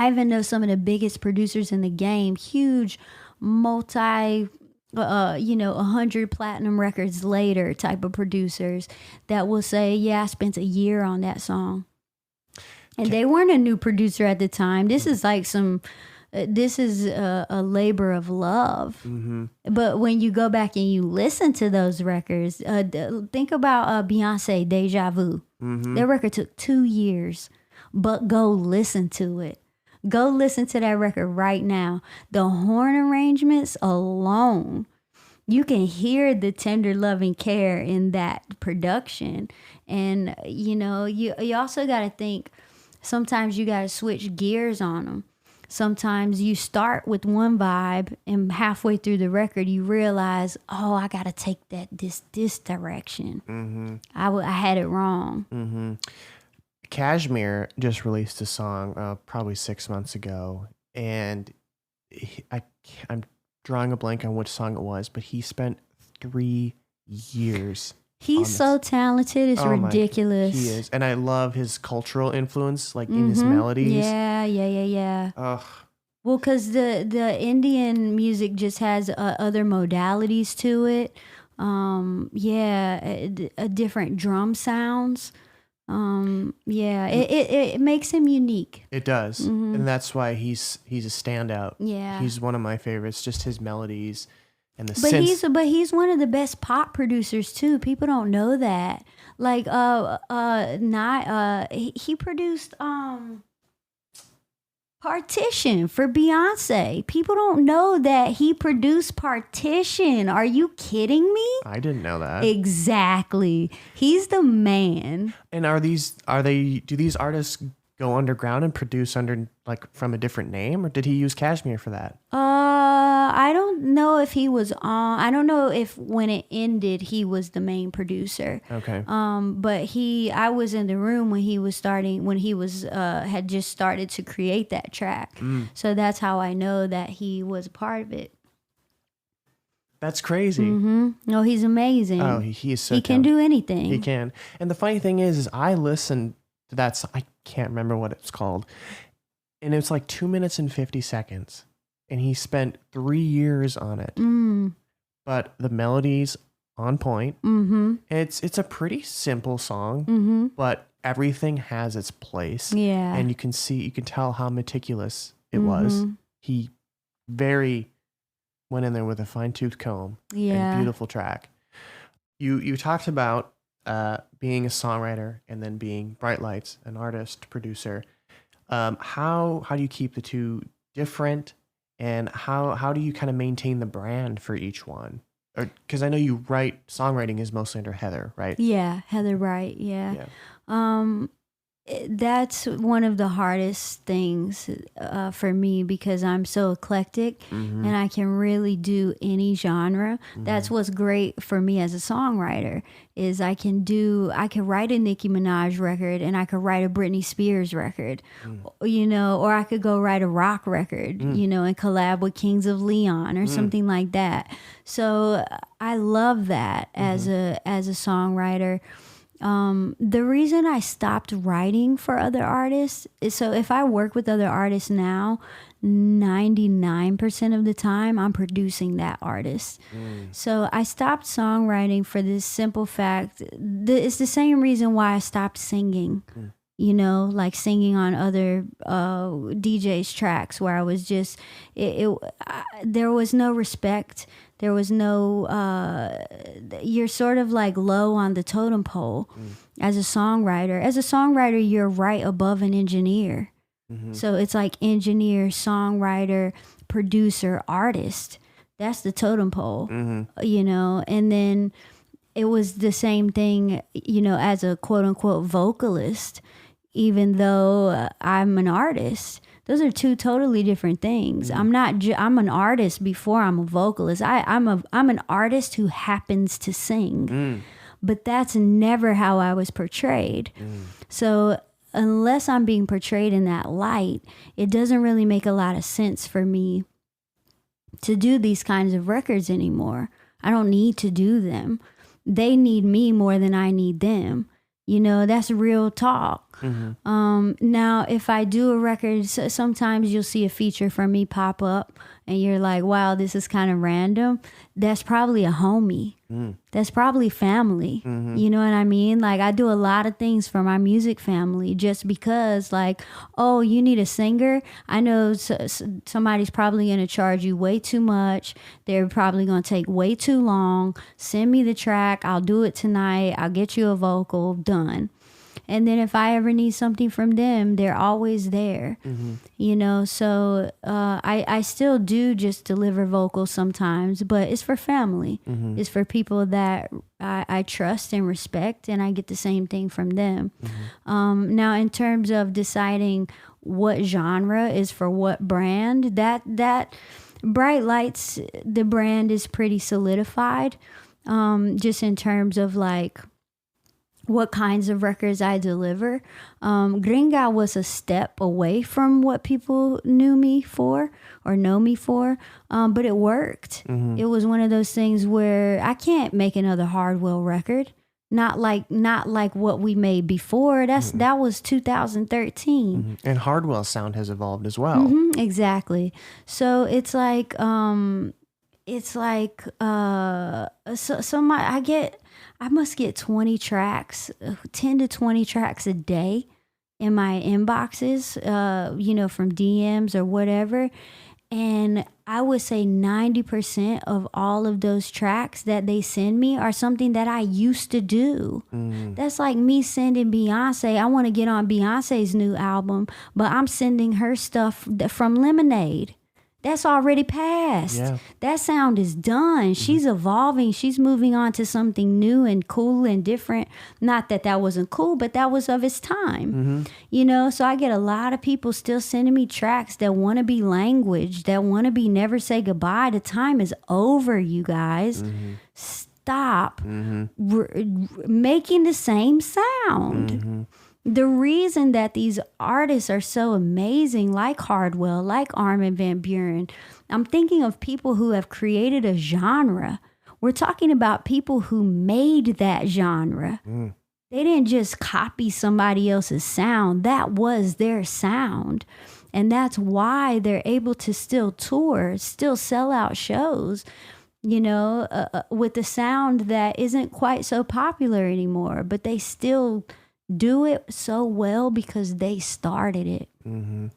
[SPEAKER 6] even know some of the biggest producers in the game, huge multi 100 platinum records later type of producers that will say, yeah, I spent a year on that song. And they weren't a new producer at the time. This is like this is a labor of love. But when you go back and you listen to those records, think about Beyonce, Deja Vu. That record took 2 years, but go listen to it. Go listen to that record right now. The horn arrangements alone, you can hear the tender loving care in that production. And, you also got to think, sometimes you got to switch gears on them. Sometimes you start with one vibe and halfway through the record, you realize, oh, I got to take this direction. I had it wrong.
[SPEAKER 1] Cashmere just released a song probably 6 months ago, and I'm drawing a blank on which song it was, but he spent 3 years.
[SPEAKER 6] He's so talented, it's ridiculous.
[SPEAKER 1] He is, and I love his cultural influence, like in his melodies.
[SPEAKER 6] Yeah. Well, because the Indian music just has other modalities to it. Different drum sounds. It makes him unique.
[SPEAKER 1] It does, and that's why he's a standout.
[SPEAKER 6] Yeah,
[SPEAKER 1] he's one of my favorites. Just his melodies and the
[SPEAKER 6] synths. But he's one of the best pop producers too. People don't know that. Like he produced Partition for Beyonce. People don't know that he produced Partition. Are you kidding me?
[SPEAKER 1] I didn't know that.
[SPEAKER 6] Exactly. He's the man.
[SPEAKER 1] And do these artists go underground and produce under from a different name, or did he use Cashmere for that?
[SPEAKER 6] I don't know if he was on. I don't know if when it ended he was the main producer.
[SPEAKER 1] Okay.
[SPEAKER 6] But I was in the room when he was had just started to create that track. So that's how I know that he was a part of it.
[SPEAKER 1] That's crazy.
[SPEAKER 6] No, he's amazing.
[SPEAKER 1] Oh, he is so
[SPEAKER 6] He can do anything.
[SPEAKER 1] He can. And the funny thing is I listened to that song. I can't remember what it's called. And it's like 2 minutes and 50 seconds. And he spent 3 years on it. But the melody's on point. It's a pretty simple song, but everything has its place.
[SPEAKER 6] Yeah.
[SPEAKER 1] And you can tell how meticulous it was. He very went in there with a fine-tooth comb.
[SPEAKER 6] Yeah.
[SPEAKER 1] And beautiful track. You talked about being a songwriter and then being Bright Lights, an artist, producer. How do you keep the two different, and how do you kind of maintain the brand for each one? Because I know you write, songwriting is mostly under Heather, right?
[SPEAKER 6] Yeah, Heather Bright. Yeah. That's one of the hardest things for me because I'm so eclectic and I can really do any genre. That's what's great for me as a songwriter is I can write a Nicki Minaj record and I could write a Britney Spears record, or I could go write a rock record, and collab with Kings of Leon or something like that. So I love that as a songwriter. The reason I stopped writing for other artists is so if I work with other artists now, 99% of the time I'm producing that artist. So I stopped songwriting for this simple fact. It's the same reason why I stopped singing. Like singing on other DJs' tracks where I was just, there was no respect. There was no, you're sort of like low on the totem pole as a songwriter. As a songwriter, you're right above an engineer. So it's like engineer, songwriter, producer, artist. That's the totem pole,
[SPEAKER 1] Mm-hmm.
[SPEAKER 6] you know. And then it was the same thing, you know, as a quote unquote vocalist, even though I'm an artist. Those are two totally different things. I'm an artist before I'm a vocalist. I'm an artist who happens to sing. But that's never how I was portrayed. So unless I'm being portrayed in that light, it doesn't really make a lot of sense for me to do these kinds of records anymore. I don't need to do them. They need me more than I need them. You know, that's real talk. Now, if I do a record, sometimes you'll see a feature from me pop up and you're like, wow, this is kind of random. That's probably a homie. That's probably family. You know what I mean? Like, I do a lot of things for my music family just because, like, oh, you need a singer? I know somebody's probably going to charge you way too much. They're probably going to take way too long. Send me the track. I'll do it tonight. I'll get you a vocal. Done. And then if I ever need something from them, they're always there, you know. So I still do just deliver vocals sometimes, but it's for family. It's for people that I trust and respect, and I get the same thing from them. Now, in terms of deciding what genre is for what brand, that Bright Lights, the brand is pretty solidified, just in terms of like what kinds of records I deliver. Gringa was a step away from what people knew me for or know me for, but it worked. It was one of those things where I can't make another Hardwell record. Not like what we made before. That was 2013.
[SPEAKER 1] And Hardwell's sound has evolved as well.
[SPEAKER 6] Exactly. So it's like I must get 20 tracks, 10 to 20 tracks a day in my inboxes, you know, from DMs or whatever. And I would say 90% of all of those tracks that they send me are something that I used to do. That's like me sending Beyonce. I want to get on Beyonce's new album, but I'm sending her stuff from Lemonade. That's already passed.
[SPEAKER 1] Yeah.
[SPEAKER 6] That sound is done. She's evolving. She's moving on to something new and cool and different. Not that that wasn't cool, but that was of its time. You know, so I get a lot of people still sending me tracks that want to be language, that want to be Never Say Goodbye. The time is over, you guys. Stop making the same sound. The reason that these artists are so amazing, like Hardwell, like Armin van Buuren, I'm thinking of people who have created a genre. We're talking about people who made that genre. They didn't just copy somebody else's sound. That was their sound. And that's why they're able to still tour, still sell out shows, you know, with the sound that isn't quite so popular anymore, but they still do it so well because they started it. And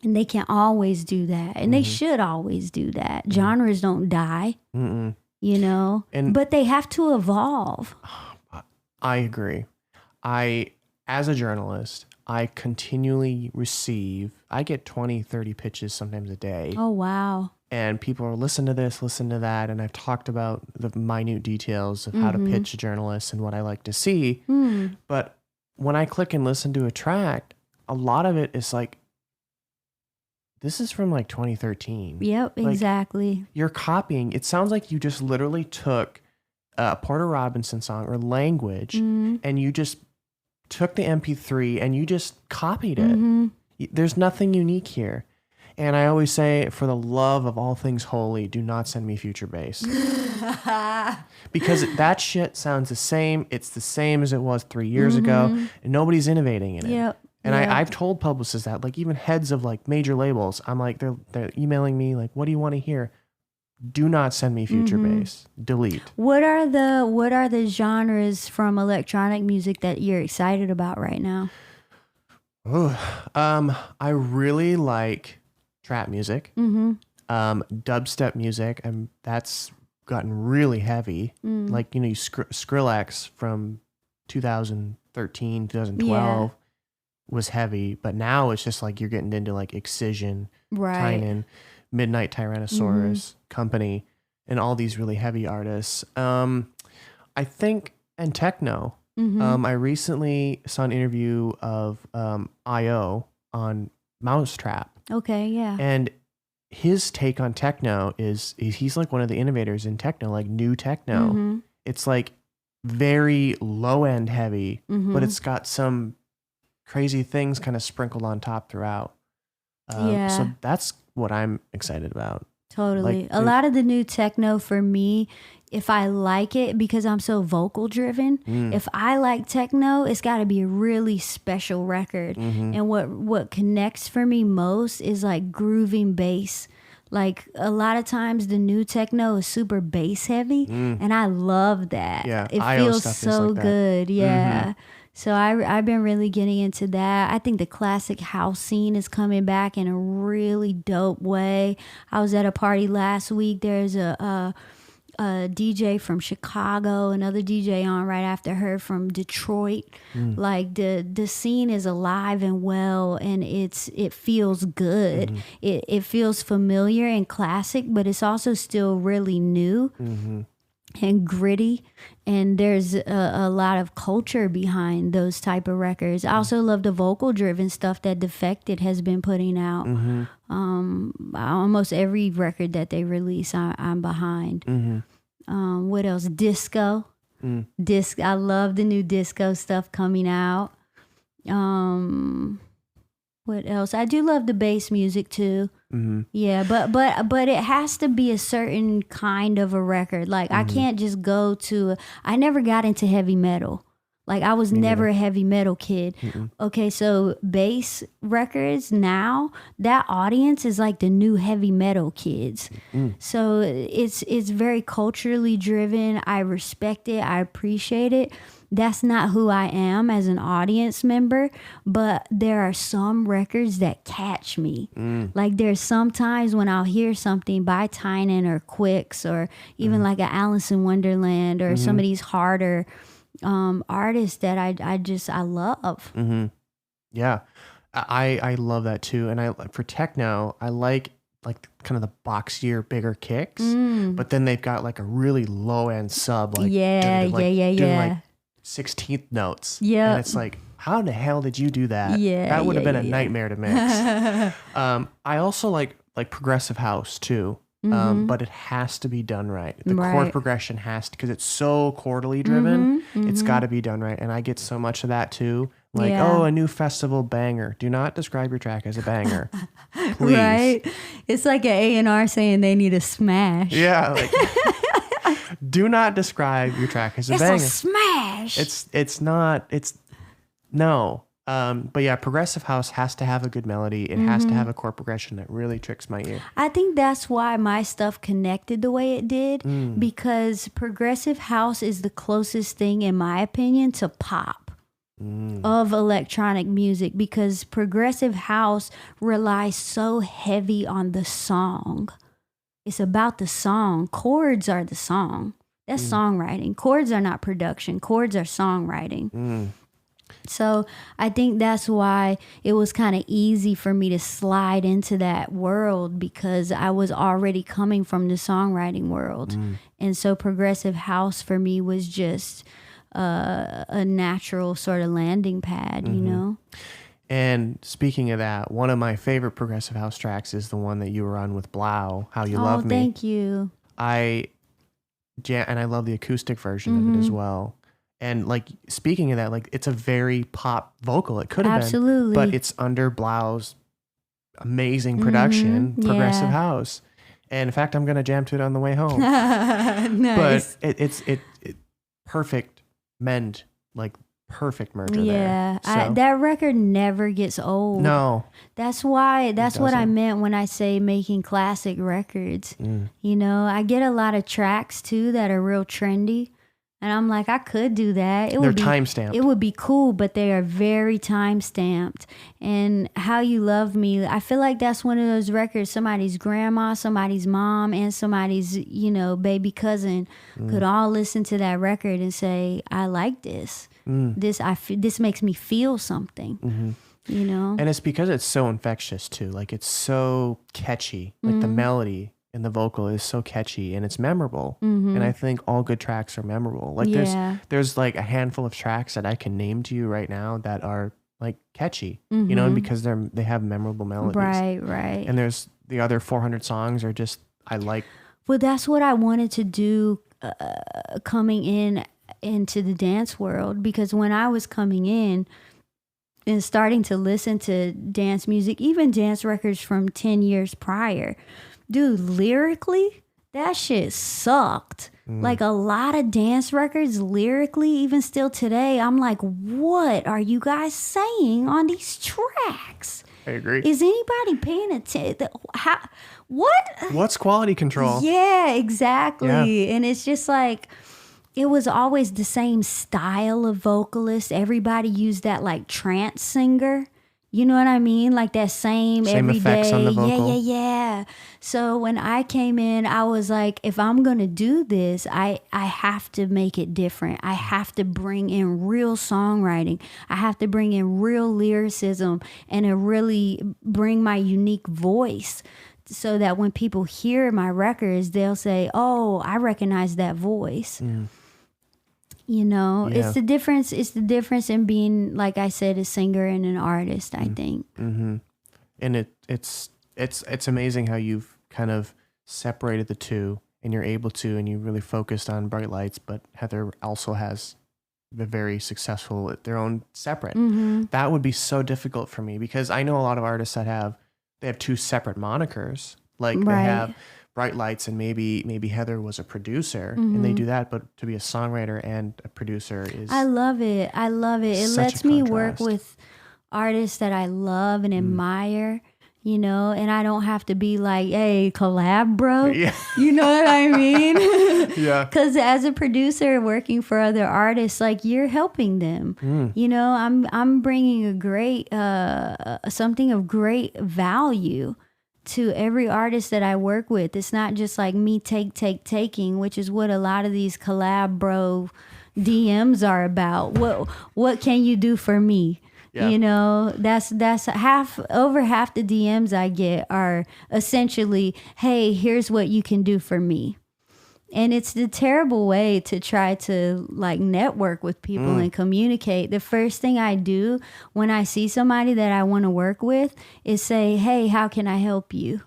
[SPEAKER 6] they can always do that. And they should always do that. Genres don't die, you know, but they have to evolve.
[SPEAKER 1] I agree. As a journalist, I continually I get 20, 30 pitches sometimes a day.
[SPEAKER 6] Oh, wow.
[SPEAKER 1] And people are listen to this, listen to that. And I've talked about the minute details of how to pitch a journalist and what I like to see. But when I click and listen to a track, a lot of it is like, this is from like 2013.
[SPEAKER 6] Yep,
[SPEAKER 1] like,
[SPEAKER 6] exactly.
[SPEAKER 1] You're copying. It sounds like you just literally took a Porter Robinson song or language and you just took the MP3 and you just copied it. There's nothing unique here. And I always say, for the love of all things holy, do not send me future bass. Because that shit sounds the same. It's the same as it was 3 years ago. And nobody's innovating in it. And I've told publicists that, like even heads of like major labels, I'm like, they're emailing me like, what do you want to hear? Do not send me future bass. Delete. What
[SPEAKER 6] are the genres from electronic music that you're excited about right now?
[SPEAKER 1] I really like trap music, dubstep music, and that's gotten really heavy. Like, you know, Skrillex from 2013, 2012 was heavy, but now it's just like you're getting into like Excision, Tynan, Midnight Tyrannosaurus, Company. and all these really heavy artists. I think, and techno. I recently saw an interview of I.O. on Mousetrap.
[SPEAKER 6] Okay, yeah.
[SPEAKER 1] And his take on techno is he's like one of the innovators in techno, like new techno. It's like very low end heavy, but it's got some crazy things kind of sprinkled on top throughout. So that's what I'm excited about.
[SPEAKER 6] Totally.
[SPEAKER 1] Like,
[SPEAKER 6] a lot of the new techno for me, if I like it, because I'm so vocal driven, if I like techno, it's got to be a really special record. And what connects for me most is like grooving bass. Like a lot of times the new techno is super bass heavy, and I love that.
[SPEAKER 1] Yeah,
[SPEAKER 6] it
[SPEAKER 1] IO
[SPEAKER 6] feels
[SPEAKER 1] stuff is
[SPEAKER 6] so
[SPEAKER 1] like that.
[SPEAKER 6] good. Yeah. So I've been really getting into that. I think the classic house scene is coming back in a really dope way. I was at a party last week. There's a DJ from Chicago, another DJ on right after her from Detroit. Like the scene is alive and well, and it feels good. It feels familiar and classic, but it's also still really new and gritty. And there's a lot of culture behind those type of records. I also love the vocal driven stuff that Defected has been putting out. Almost every record that they release, I'm behind. What else? Disco. I love the new disco stuff coming out. What else? I do love the bass music too. Yeah, but it has to be a certain kind of a record. Like I can't just go to. I never got into heavy metal. Like I was never a heavy metal kid. Okay, so bass records now, that audience is like the new heavy metal kids. So it's very culturally driven. I respect it. I appreciate it. That's not who I am as an audience member, but there are some records that catch me. Like there's sometimes when I'll hear something by Tynan or Quicks or even like an Alice in Wonderland or some of these harder artists that I love.
[SPEAKER 1] Yeah, I love that too. And for techno, I like kind of the boxier, bigger kicks, but then they've got like a really low end sub, like doing like 16th notes.
[SPEAKER 6] Yeah,
[SPEAKER 1] and it's like, how the hell did you do that?
[SPEAKER 6] Yeah,
[SPEAKER 1] that would have been a nightmare to mix. I also like progressive house too. But it has to be done right. The chord progression has to, because it's so chordally driven, it's got to be done right. And I get so much of that too. Like, a new festival banger. Do not describe your track as a banger. Please. Right?
[SPEAKER 6] It's like an A&R saying they need a smash.
[SPEAKER 1] Yeah. Like, do not describe your track as a banger.
[SPEAKER 6] It's a smash.
[SPEAKER 1] No. But yeah, progressive house has to have a good melody. It has to have a chord progression that really tricks my ear.
[SPEAKER 6] I think that's why my stuff connected the way it did, because progressive house is the closest thing, in my opinion, to pop of electronic music, because progressive house relies so heavy on the song. It's about the song. Chords are the song. That's songwriting. Chords are not production. Chords are songwriting. So I think that's why it was kind of easy for me to slide into that world, because I was already coming from the songwriting world. And so progressive house for me was just a natural sort of landing pad, you know?
[SPEAKER 1] And speaking of that, one of my favorite progressive house tracks is the one that you were on with Blau, How You Love Me.
[SPEAKER 6] Oh, thank you.
[SPEAKER 1] And I love the acoustic version of it as well. And like, speaking of that, like, it's a very pop vocal. It could have been, but it's under Blau's amazing production, progressive house. And in fact, I'm going to jam to it on the way home.
[SPEAKER 6] Nice.
[SPEAKER 1] But it's perfect mend, like perfect merger there.
[SPEAKER 6] Yeah, that record never gets old.
[SPEAKER 1] No.
[SPEAKER 6] That's what I meant when I say making classic records. You know, I get a lot of tracks too that are real trendy. And I'm like, I could do that.
[SPEAKER 1] They're time-stamped.
[SPEAKER 6] It would be cool, but they are very time-stamped. And How You Love Me, I feel like that's one of those records somebody's grandma, somebody's mom, and somebody's, baby cousin could all listen to that record and say, I like this. This makes me feel something. You know?
[SPEAKER 1] And it's because it's so infectious too. Like, it's so catchy. Like the melody and the vocal is so catchy and it's memorable. And I think all good tracks are memorable. Like there's like a handful of tracks that I can name to you right now that are like catchy, you know, because they have memorable melodies.
[SPEAKER 6] Right.
[SPEAKER 1] And there's the other 400 songs are just, I like.
[SPEAKER 6] Well, that's what I wanted to do coming into the dance world, because when I was coming in and starting to listen to dance music, even dance records from 10 years prior, dude, lyrically, that shit sucked. Like a lot of dance records lyrically, even still today, I'm like, what are you guys saying on these tracks?
[SPEAKER 1] I agree.
[SPEAKER 6] Is anybody paying attention? What?
[SPEAKER 1] What's quality control?
[SPEAKER 6] Yeah, exactly.
[SPEAKER 1] Yeah.
[SPEAKER 6] And it's just like, it was always the same style of vocalist. Everybody used that like trance singer. You know what I mean? Like that same every
[SPEAKER 1] effects
[SPEAKER 6] day.
[SPEAKER 1] on the vocal.
[SPEAKER 6] Yeah. So when I came in, I was like, if I'm going to do this, I have to make it different. I have to bring in real songwriting. I have to bring in real lyricism and really bring my unique voice, so that when people hear my records, they'll say, oh, I recognize that voice. You know,
[SPEAKER 1] Yeah.
[SPEAKER 6] it's the difference in being, like I said, a singer and an artist, I think.
[SPEAKER 1] And it's amazing how you've kind of separated the two, and you're able to, and you really focused on Bright Lights, but Heather also has been very successful at their own separate. That would be so difficult for me, because I know a lot of artists that have two separate monikers. Like they have Bright Lights, and maybe Heather was a producer, and they do that, but to be a songwriter and a producer is...
[SPEAKER 6] I love it. It
[SPEAKER 1] such
[SPEAKER 6] lets
[SPEAKER 1] a
[SPEAKER 6] me work
[SPEAKER 1] contrast.
[SPEAKER 6] with artists that I love and admire, you know, and I don't have to be like, hey, collab, bro.
[SPEAKER 1] Yeah.
[SPEAKER 6] You know what I mean?
[SPEAKER 1] Yeah.
[SPEAKER 6] Because as a producer working for other artists, like, you're helping them. You know, I'm bringing a great, something of great value to every artist that I work with. It's not just like me taking, which is what a lot of these collab bro DMs are about. What can you do for me?
[SPEAKER 1] Yeah.
[SPEAKER 6] You know, that's over half the DMs I get are essentially, hey, here's what you can do for me. And it's the terrible way to try to like network with people and communicate. The first thing I do when I see somebody that I want to work with is say, hey, how can I help you?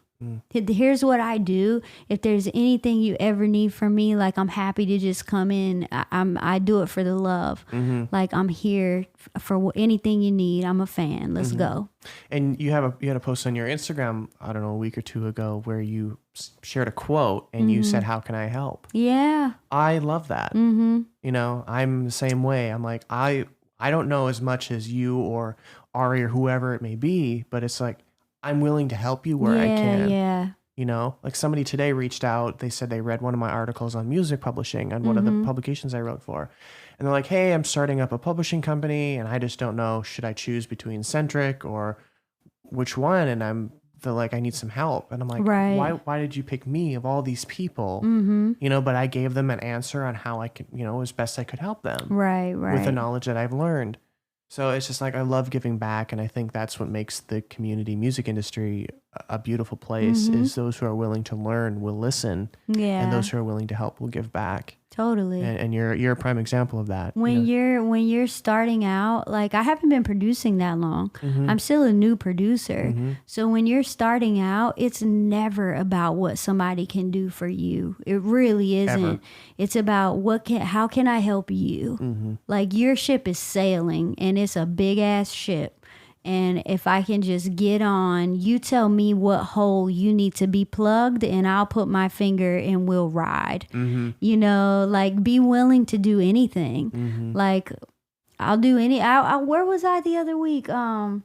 [SPEAKER 6] Here's what I do. If there's anything you ever need from me, like, I'm happy to just come in. I do it for the love. Like, I'm here for anything you need. I'm a fan. Let's go.
[SPEAKER 1] And you had a post on your Instagram, I don't know, a week or two ago, where you shared a quote and you said, how can I help?
[SPEAKER 6] Yeah.
[SPEAKER 1] I love that. You know, I'm the same way. I'm like, I don't know as much as you or Ari or whoever it may be, but it's like, I'm willing to help you where I can.
[SPEAKER 6] Yeah.
[SPEAKER 1] You know, like somebody today reached out. They said they read one of my articles on music publishing on one of the publications I wrote for. And they're like, hey, I'm starting up a publishing company and I just don't know, should I choose between Centric or which one? And they're like, I need some help. And I'm like, why did you pick me of all these people? You know, but I gave them an answer on how I could, you know, as best I could help them.
[SPEAKER 6] Right.
[SPEAKER 1] With the knowledge that I've learned. So it's just like, I love giving back. And I think that's what makes the community music industry a beautiful place, is those who are willing to learn will listen. Yeah. And those who are willing to help will give back.
[SPEAKER 6] Totally.
[SPEAKER 1] And you're a prime example of that.
[SPEAKER 6] When you're starting out, like, I haven't been producing that long. I'm still a new producer. So when you're starting out, it's never about what somebody can do for you. It really isn't.
[SPEAKER 1] Ever.
[SPEAKER 6] It's about how can I help you? Like, your ship is sailing and it's a big ass ship. And if I can just get on, you tell me what hole you need to be plugged and I'll put my finger and we'll ride. You know, like, be willing to do anything. Like, I'll do where was I the other week? I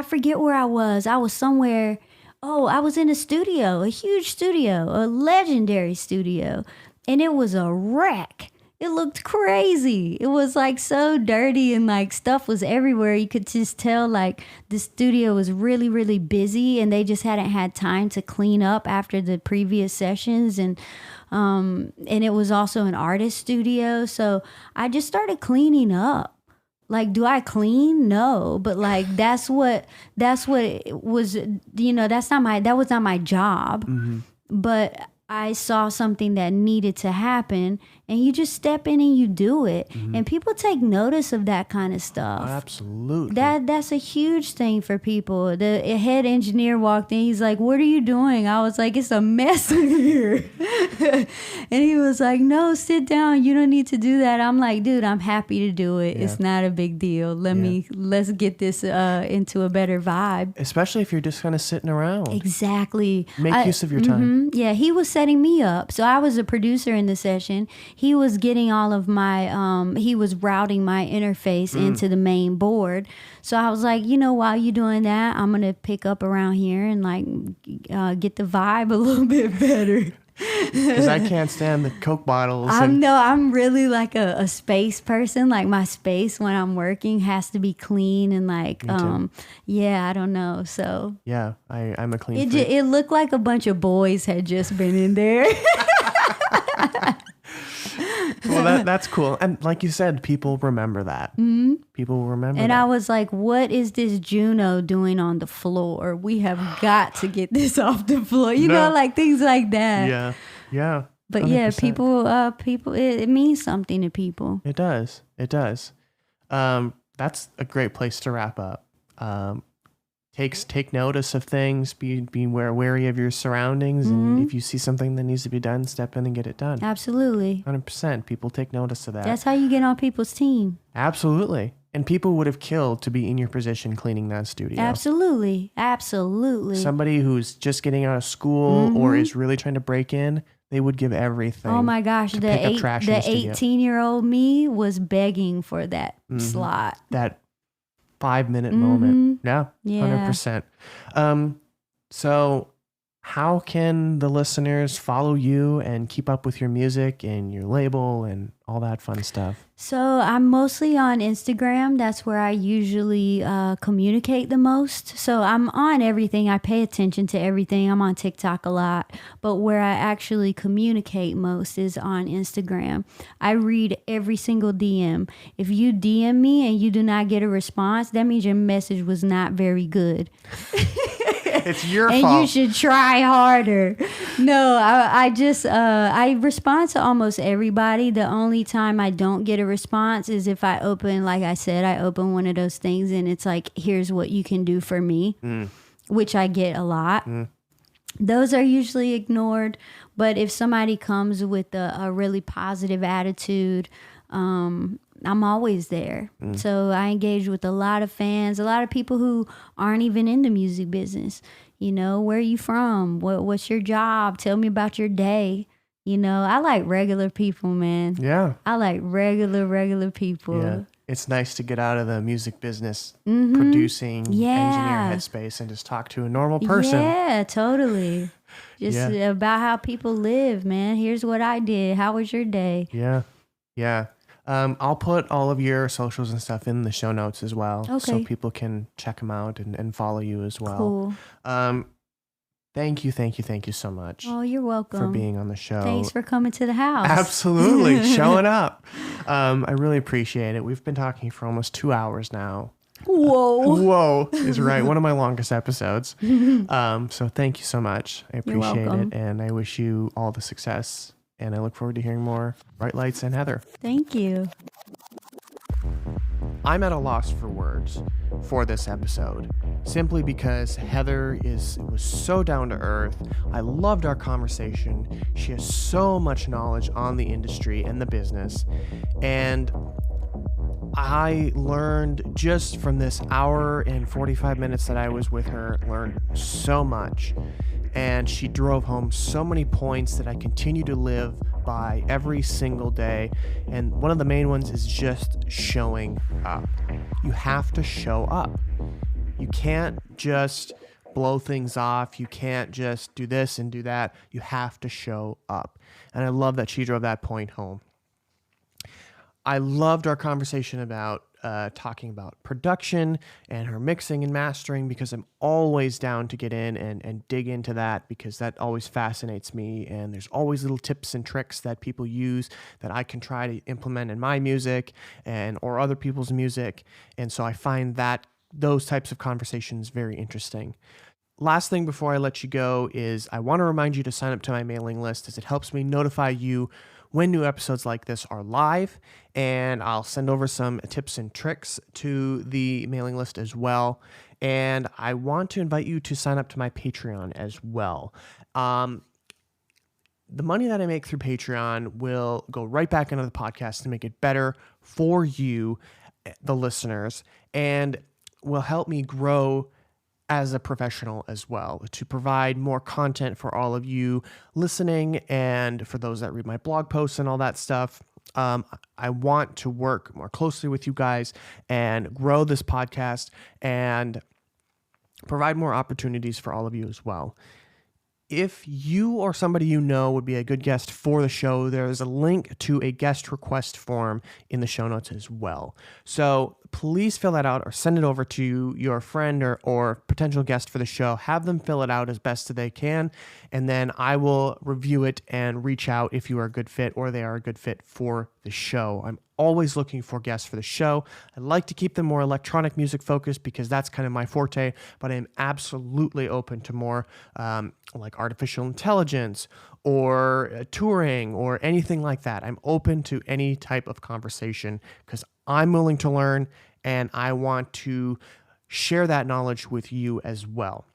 [SPEAKER 6] forget where I was. I was somewhere. Oh, I was in a studio, a huge studio, a legendary studio. And it was a wreck. It looked crazy. It was like so dirty and like stuff was everywhere. You could just tell like the studio was really, really busy and they just hadn't had time to clean up after the previous sessions. And it was also an artist studio. So I just started cleaning up. Like, do I clean? No, but like that's what it was. That was not my job. But I saw something that needed to happen, and you just step in and you do it. And people take notice of that kind of stuff.
[SPEAKER 1] Absolutely.
[SPEAKER 6] That's a huge thing for people. The head engineer walked in. He's like, "What are you doing?" I was like, "It's a mess in here." And he was like, "No, sit down. You don't need to do that." I'm like, "Dude, I'm happy to do it.
[SPEAKER 1] Yeah.
[SPEAKER 6] It's not a big deal. Let's get this into a better vibe."
[SPEAKER 1] Especially if you're just kind of sitting around.
[SPEAKER 6] Exactly.
[SPEAKER 1] Make use of your time.
[SPEAKER 6] Yeah, he was setting me up. So I was a producer in the session. He was getting all of my, he was routing my interface into the main board. So I was like, while you're doing that, I'm going to pick up around here and like get the vibe a little bit better.
[SPEAKER 1] Because I can't stand the Coke bottles.
[SPEAKER 6] I'm really like a space person. Like my space when I'm working has to be clean and like, I don't know. So
[SPEAKER 1] yeah, I'm a clean freak.
[SPEAKER 6] It looked like a bunch of boys had just been in there.
[SPEAKER 1] Well, that's cool. And like you said, people remember that. People remember
[SPEAKER 6] and
[SPEAKER 1] that.
[SPEAKER 6] I was like, what is this Juno doing on the floor? We have got to get this off the floor. You know, like things like that.
[SPEAKER 1] Yeah.
[SPEAKER 6] But
[SPEAKER 1] 100%.
[SPEAKER 6] yeah, people, it means something to people.
[SPEAKER 1] It does. That's a great place to wrap up. Take notice of things, be wary of your surroundings, and if you see something that needs to be done, step in and get it done.
[SPEAKER 6] Absolutely.
[SPEAKER 1] 100%. People take notice of that.
[SPEAKER 6] That's how you get on people's team.
[SPEAKER 1] Absolutely. And people would have killed to be in your position cleaning that studio.
[SPEAKER 6] Absolutely.
[SPEAKER 1] Somebody who's just getting out of school or is really trying to break in, they would give everything.
[SPEAKER 6] Oh my gosh, the 18-year-old me was begging for that slot.
[SPEAKER 1] That 5-minute moment. Yeah. 100%. So how can the listeners follow you and keep up with your music and your label and all that fun stuff?
[SPEAKER 6] So I'm mostly on Instagram. That's where I usually communicate the most. So I'm on everything. I pay attention to everything. I'm on TikTok a lot. But where I actually communicate most is on Instagram. I read every single DM. If you DM me and you do not get a response, that means your message was not very good.
[SPEAKER 1] It's your
[SPEAKER 6] fault. And you should try harder. No, I respond to almost everybody. The only time I don't get a response is if I open, like I said, I open one of those things and it's like, here's what you can do for me, which I get a lot. Those are usually ignored. But if somebody comes with a really positive attitude, I'm always there. So I engage with a lot of fans, a lot of people who aren't even in the music business. Where are you from? What's your job? Tell me about your day. I like regular people, man.
[SPEAKER 1] Yeah.
[SPEAKER 6] I like regular people.
[SPEAKER 1] Yeah. It's nice to get out of the music business, producing, engineer headspace and just talk to a normal person.
[SPEAKER 6] Yeah, totally. Just about how people live, man. Here's what I did. How was your day?
[SPEAKER 1] Yeah. I'll put all of your socials and stuff in the show notes as well.
[SPEAKER 6] Okay.
[SPEAKER 1] So people can check them out and follow you as well.
[SPEAKER 6] Cool.
[SPEAKER 1] Thank you so much.
[SPEAKER 6] Oh, you're welcome.
[SPEAKER 1] For being on the show.
[SPEAKER 6] Thanks for coming to the house.
[SPEAKER 1] Absolutely. Showing up. I really appreciate it. We've been talking for almost 2 hours now. Whoa is right. One of my longest episodes. So thank you so much. I appreciate it. And I wish you all the success. And I look forward to hearing more Bright Lights and Heather.
[SPEAKER 6] Thank you.
[SPEAKER 1] I'm at a loss for words for this episode, simply because Heather was so down to earth. I loved our conversation. She has so much knowledge on the industry and the business. And I learned just from this hour and 45 minutes that I was with her, learned so much. And she drove home so many points that I continue to live by every single day. And one of the main ones is just showing up. You have to show up. You can't just blow things off. You can't just do this and do that. You have to show up. And I love that she drove that point home. I loved our conversation about talking about production and her mixing and mastering, because I'm always down to get in and dig into that, because that always fascinates me. And there's always little tips and tricks that people use that I can try to implement in my music or other people's music. And so I find that those types of conversations very interesting. Last thing before I let you go is I want to remind you to sign up to my mailing list, as it helps me notify you when new episodes like this are live, and I'll send over some tips and tricks to the mailing list as well. And I want to invite you to sign up to my Patreon as well. The money that I make through Patreon will go right back into the podcast to make it better for you, the listeners, and will help me grow as a professional as well, to provide more content for all of you listening and for those that read my blog posts and all that stuff. I want to work more closely with you guys and grow this podcast and provide more opportunities for all of you as well. If you or somebody you know would be a good guest for the show, there's a link to a guest request form in the show notes as well. So please fill that out or send it over to your friend or potential guest for the show. Have them fill it out as best as they can, and then I will review it and reach out if you are a good fit or they are a good fit for the show. I'm always looking for guests for the show. I like to keep them more electronic music focused because that's kind of my forte, but I'm absolutely open to more like artificial intelligence or touring or anything like that. I'm open to any type of conversation because I'm willing to learn and I want to share that knowledge with you as well.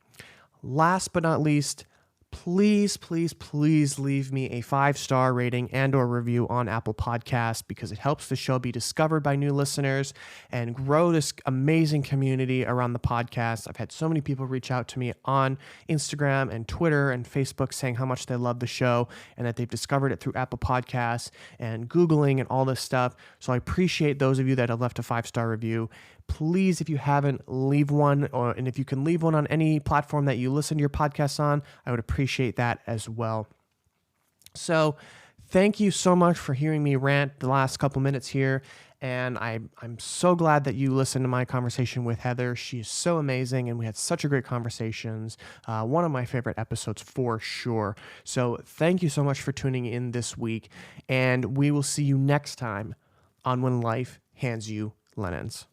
[SPEAKER 1] Last but not least, please, please, please leave me a 5-star rating and or review on Apple Podcasts, because it helps the show be discovered by new listeners and grow this amazing community around the podcast. I've had so many people reach out to me on Instagram and Twitter and Facebook saying how much they love the show and that they've discovered it through Apple Podcasts and Googling and all this stuff. So I appreciate those of you that have left a 5-star review. Please, if you haven't, leave one, and if you can leave one on any platform that you listen to your podcasts on, I would appreciate that as well. So thank you so much for hearing me rant the last couple minutes here, and I'm so glad that you listened to my conversation with Heather. She is so amazing, and we had such a great conversations. One of my favorite episodes for sure. So thank you so much for tuning in this week, and we will see you next time on When Life Hands You Lennons.